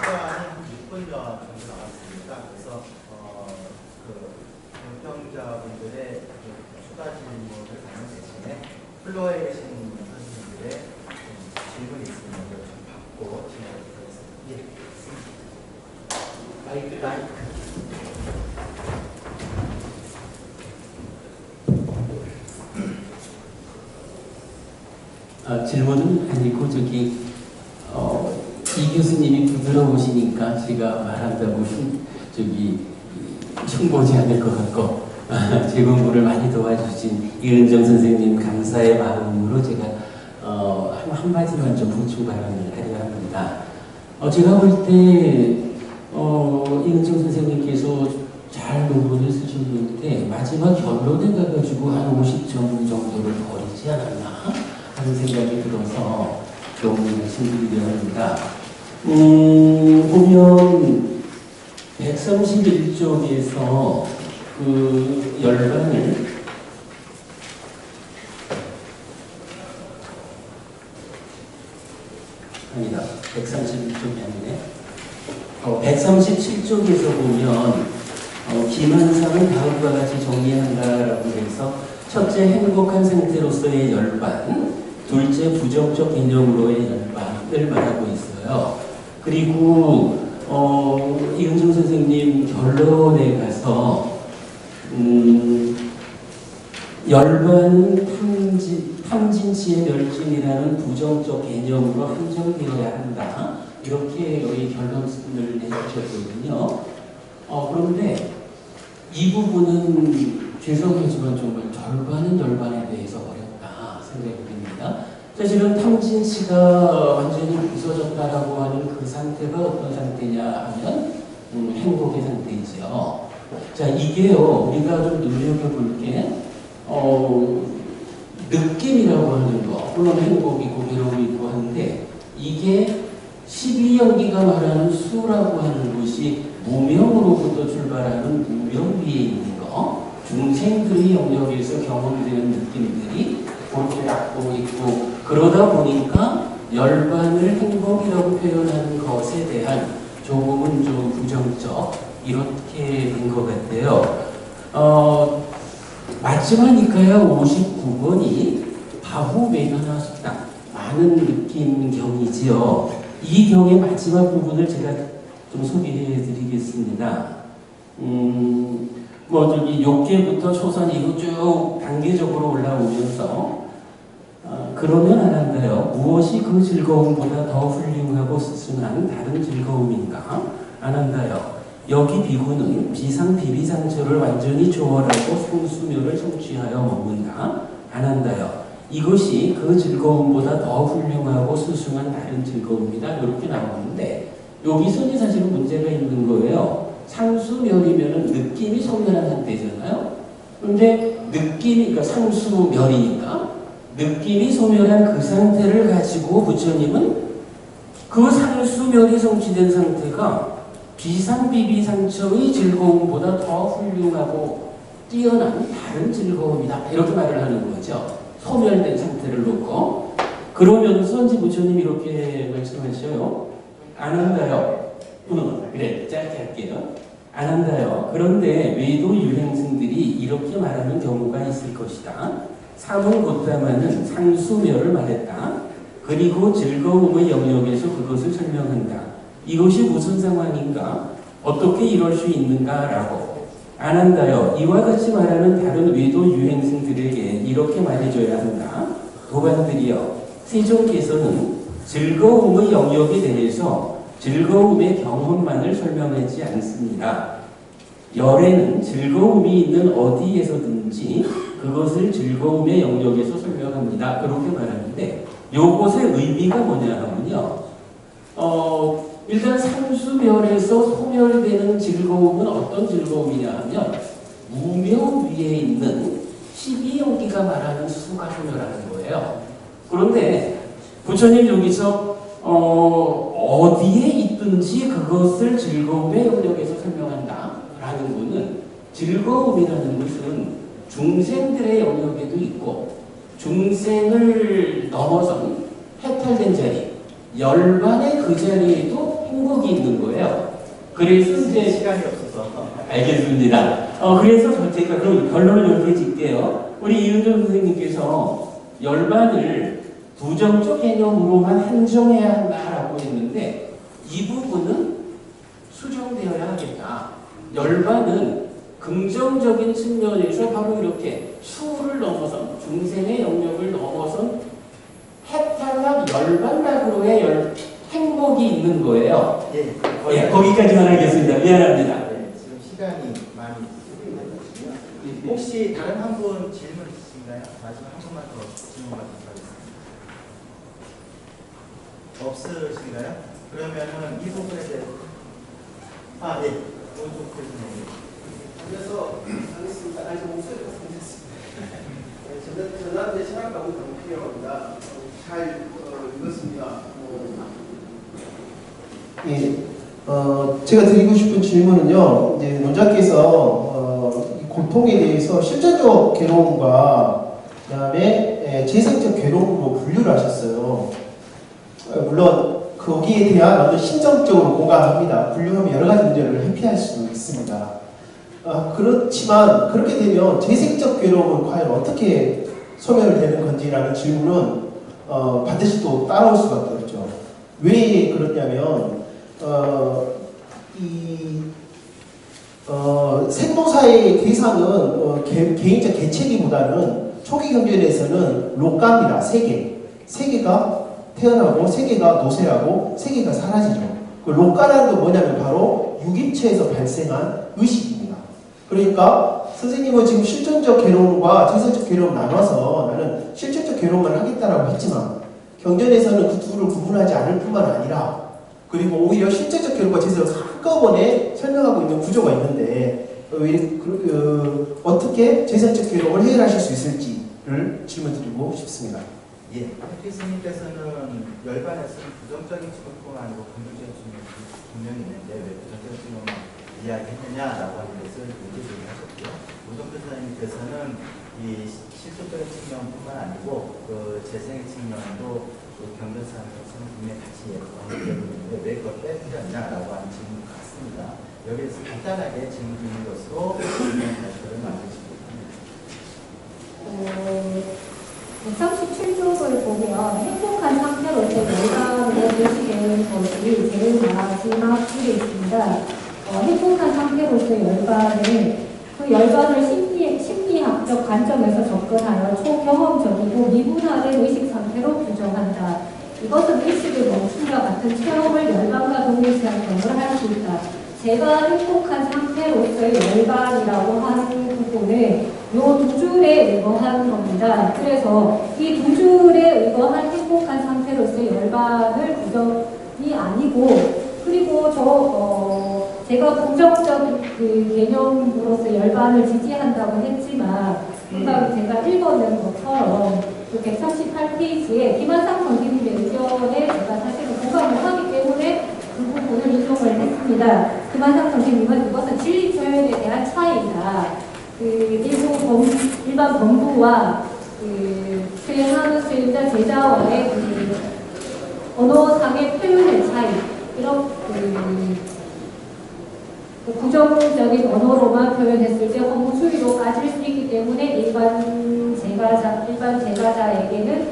시간이 6분 정도 나왔습니다. 그래서 노평자분들의 추가 질문을 받는 대신에 플로어에 계신 선생님들의 질문이 있으면 좀 받고 진행하도록 하겠습니다. 예. 질문은 아니고 이 교수님이 부드러우시니까 제가 말한다고 흉보지 않을 것 같고 제 공부를 많이 도와주신 이은정 선생님 감사의 마음으로 제가 한마디만 좀 보충 발언을 하려 합니다. 제가 볼 때 이은정 선생님께서 잘 논문을 쓰셨는데 마지막 결론에 가가지고 한 50점 정도를 버리지 않았나 하는 생각이 들어서 좀 말씀드리려 합니다. 보면 131쪽에서 그 열반을 아니다. 131쪽이 아니네. 137쪽에서 보면 기만상은 다음과 같이 정리한다라고 해서 첫째 행복한 상태로서의 열반, 둘째 부정적 개념으로의 열반을 말하고 있어요. 그리고 이은정 선생님 결론에 가서 열반은 탐진치의 멸진이라는 부정적 개념으로 한정되어야 한다. 이렇게 여기 결론을 내주셨거든요. 그런데 이 부분은 죄송하지만 정말 절반은 열반에 대해서 어렵다 생각이 듭니다. 사실은 탐진치가 완전히 부서졌다라고 하는 그 상태가 어떤 상태냐 하면 행복의 상태이죠. 자, 이게요, 우리가 좀 눈여겨볼 게 느낌이라고 하는 거, 물론 행복이고 괴로움이 있고 하는데 이게 12연기가 말하는 수라고 하는 것이 무명으로부터 출발하는 무명 위에 있는 거, 중생들의 영역에서 경험되는 느낌들이 그렇게 갖고 있고, 그러다 보니까 열반을 행복이라고 표현하는 것에 대한 조금은 좀 부정적 이렇게 된 것 같아요. 마지막이니까요 59번이 바후 외면화 수당 많은 느낌경이지요. 이 경의 마지막 부분을 제가 좀 소개해 드리겠습니다. 욕계부터 초선 이후 쭉 단계적으로 올라오면서 그러면 안 한다요. 무엇이 그 즐거움보다 더 훌륭하고 스승한 다른 즐거움인가? 안 한다요. 여기 비구는 비상 비비상처를 완전히 초월하고 성수묘를 성취하여 먹는다. 안 한다요. 이것이 그 즐거움보다 더 훌륭하고 수승한 다른 즐거움이다. 이렇게 나오는데 여기서는 사실은 문제가 있는 거예요. 상수멸이면 느낌이 소멸한 상태잖아요. 그런데 느낌이, 그러니까 상수멸이니까 느낌이 소멸한 그 상태를 가지고 부처님은 그 상수멸이 성취된 상태가 비상비비상처의 즐거움보다 더 훌륭하고 뛰어난 다른 즐거움이다. 이렇게 말을 하는 거죠. 소멸된 상태를 놓고. 그러면서 이제 부처님이 이렇게 말씀하셔요. 안 한다요. 그래, 짧게 할게요. 안 한다요. 그런데 외도 유행승들이 이렇게 말하는 경우가 있을 것이다. 사문고타마는 상수멸을 말했다. 그리고 즐거움의 영역에서 그것을 설명한다. 이것이 무슨 상황인가? 어떻게 이럴 수 있는가라고. 안 한다요. 이와 같이 말하는 다른 외도 유행승들에게 이렇게 말해줘야 한다. 도반들이여, 세종께서는 즐거움의 영역에 대해서 즐거움의 경험만을 설명하지 않습니다. 열에는 즐거움이 있는 어디에서든지 그것을 즐거움의 영역에서 설명합니다. 그렇게 말하는데 요것의 의미가 뭐냐 하면요. 일단 상수멸에서 소멸되는 즐거움은 어떤 즐거움이냐 하면 무명 위에 있는 12연기가 말하는 수가 소멸하는 거예요. 그런데 부처님 여기서 어디에 있든지 그것을 즐거움의 영역에서 설명한다 라는 것은 즐거움이라는 것은 중생들의 영역에도 있고 중생을 넘어선 해탈된 자리, 열반의 그 자리에도 행복이 있는 거예요. 그래서 이제 시간이 없어서 알겠습니다. 그래서 제가 그럼 결론을 이렇게 짓게요. 우리 이은정 선생님께서 열반을 부정적 개념으로만 한정해야 한다라고 했는데 이 부분은 수정되어야 하겠다. 열반은 긍정적인 측면에서 바로 이렇게 수를 넘어선 중생의 영역을 넘어선 열반락으로의 행복이 있는 거예요. 예, 예, 거기까지만 하겠습니다. 미안합니다. 네, 지금 시간이 많이 되거든요. 혹시 다른 한 분 질문 있으신가요? 마지막 한 분만 더 질문 받도록 하겠습니다. 없으신가요? 그러면은 이 부분에 대해서 예, 오른쪽 교수님. 그래서 하겠습니다. 아직 목소리가 생겼습니다. 전환 대신할 너무 필요합니다. 잘 읽었습니다. 예, 제가 드리고 싶은 질문은요. 이제 논자께서 이 고통에 대해서 실제적 괴로움과 그다음에 재생적 괴로움으로 분류를 하셨어요. 물론 거기에 대한 어떤 심정적으로 공감합니다. 분류하면 여러 가지 문제를 회피할 수 있습니다. 그렇지만 그렇게 되면 재생적 괴로움은 과연 어떻게 소멸되는 건지라는 질문은 반드시 또 따라올 수밖에 없죠. 왜 그러냐면 생노사의 대상은 개인적 개체기보다는 초기 경전에서는 로가입니다. 세계가 태어나고 세계가 노쇠하고 세계가 사라지죠. 그 로가라는 건 뭐냐면 바로 유기체에서 발생한 의식입니다. 그러니까 선생님은 지금 실존적 괴로움과 재선적 괴로움 나눠서 나는 실존적 괴로움만 하겠다라고 했지만 경전에서는 그 둘을 구분하지 않을 뿐만 아니라 그리고 오히려 실제적 괴로움과 재선을 한꺼번에 설명하고 있는 구조가 있는데 어떻게 재선적 괴로움을 해결하실 수 있을지를 질문드리고 싶습니다. 예, 교수님께서는 열반에서는 부정적인 측면뿐만 아니고 긍정적인 측면이 분명히 있는데 왜 부정적인 측면만 이야기했느냐라고 하는 것을 문제제기하셨고요. 우동 교수님께서는 이 실존적인 측면뿐만 아니고 그 재생의 측면도 그 경전상에서는 분명히 같이 언급되고 있는데 왜 그걸 빼뜨렸냐라고 하는 질문 같습니다. 여기에서 간단하게 질문 드리는 것으로 질문 발표를 마무리하십니다. 37쪽을 보면 행복한 상태로서 열반으로 표시되는 것이 제일 마지막 줄에 있습니다. 행복한 상태로서 그 열반을 심리학적 관점에서 접근하여 초경험적이고 미분화된 의식 상태로 규정한다. 이것은 의식을 멈춘과 같은 체험을 열반과 동일시한 경험을 할 수 있다. 제가 행복한 상태로서의 열반이라고 하는 부분을 이 두 줄에 의거한 겁니다. 그래서 이 두 줄에 의거한 행복한 상태로서의 열반을 부정이 아니고 그리고 제가 부정적 그 개념으로서 열반을 지지한다고 했지만 금방 제가 읽어낸 것처럼 그 138페이지에 김한상 선생님의 의견에 제가 사실은 공감을 하기 때문에 그 부분을 인용을 했습니다. 김한상 선생님은 이것은 진리 표현에 대한 차이다. 일반 범부와 수행하는 수행자 제자와의 언어상의 표현의 차이, 이런 부정적인 언어로만 표현했을 때 허무주의로 까질 수 있기 때문에 일반 제가자에게는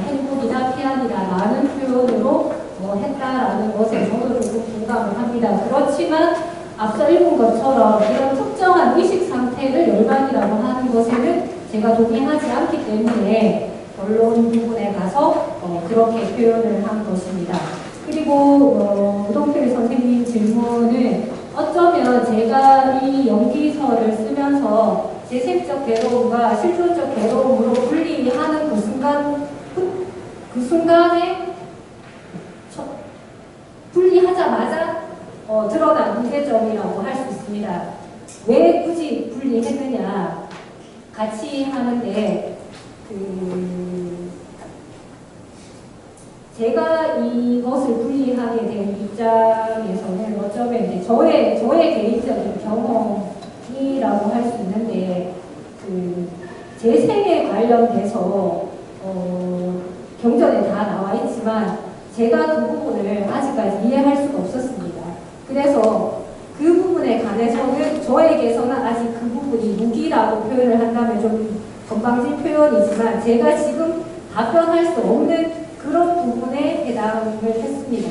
행복이다, 피안이다 라는 표현으로 했다라는 것에 저도 조금 공감을 합니다. 그렇지만 앞서 읽은 것처럼 이런 특정한 의식 상태를 열반이라고 하는 것에는 제가 동의하지 않기 때문에 결론 부분에 가서 그렇게 표현을 한 것입니다. 그리고 우동필 선생님 질문은 어쩌면 제가 이 연기서를 쓰면서 재생적 괴로움과 실존적 괴로움으로 분리하는 그 순간에 분리하자마자 드러난 문제점이라고 할 수 있습니다. 왜 굳이 분리했느냐? 같이 하는데 제가 이것을 분리하게 된 입장에서는 어쩌면 이제 저의 개인적인 경험이라고 할 수 있는데 제 생에 관련돼서 경전에 다 나와 있지만 제가 그 부분을 아직까지 이해할 수가 없었습니다. 그래서 그 부분에 관해서는 저에게서는 아직 그 부분이 무기라고 표현을 한다면 좀 건방진 표현이지만 제가 지금 답변할 수 없는 그런 부분에 해당을 했습니다.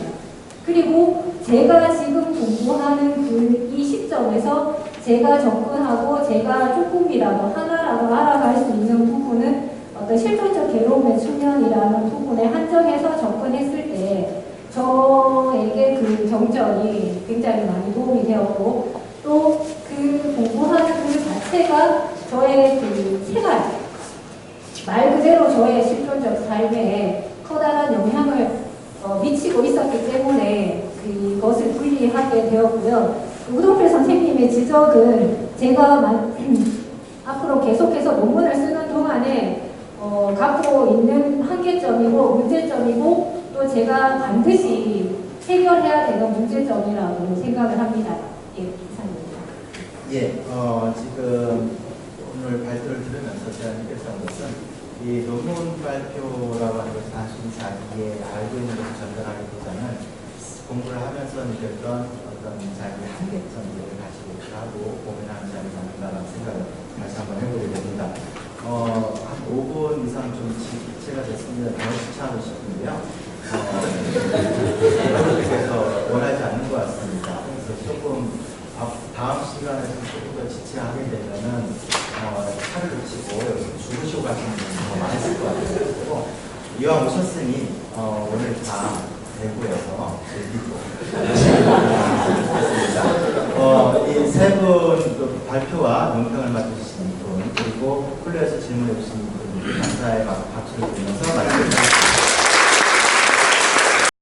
그리고 제가 지금 공부하는 이 시점에서 제가 접근하고 제가 조금이라도 하나라도 알아갈 수 있는 부분은 어떤 실존적 괴로움의 측면이라는 부분에 한정해서 접근 지적은 제가 앞으로 계속해서 논문을 쓰는 동안에 갖고 있는 한계점이고 문제점이고 또 제가 반드시 해결해야 되는 문제점이라고 생각을 합니다. 예, 이상입니다. 예, 지금 오늘 발표를 들으면서 제가 느꼈던 것은 이 논문 발표라고 하는 것을 단순히 자기의 알고 있는 것을 전달하기보다는 공부를 하면서 느꼈던 어떤 자기의 한계점들을 같이 하고 고민하는 자리가 아닌가라는 생각을 다시 한번 해보게 됩니다. 한 5분 이상 좀 지체가 됐습니다. 더 시차하고 싶은데요. 여러분께서 원하지 않는 것 같습니다. 그래서 조금 다음 시간에서 조금 더 지체하게 되면은 차를 놓치고 여기서 주무시고 가시는 분이 더 많을 것 같아요. 이왕 오셨으니 오늘 밤 대구에서 즐기고 이 세 분 발표와 논평을 맡으신 분 그리고 쿨러에서 질문해 주신 분 감사의 박수를 드리면서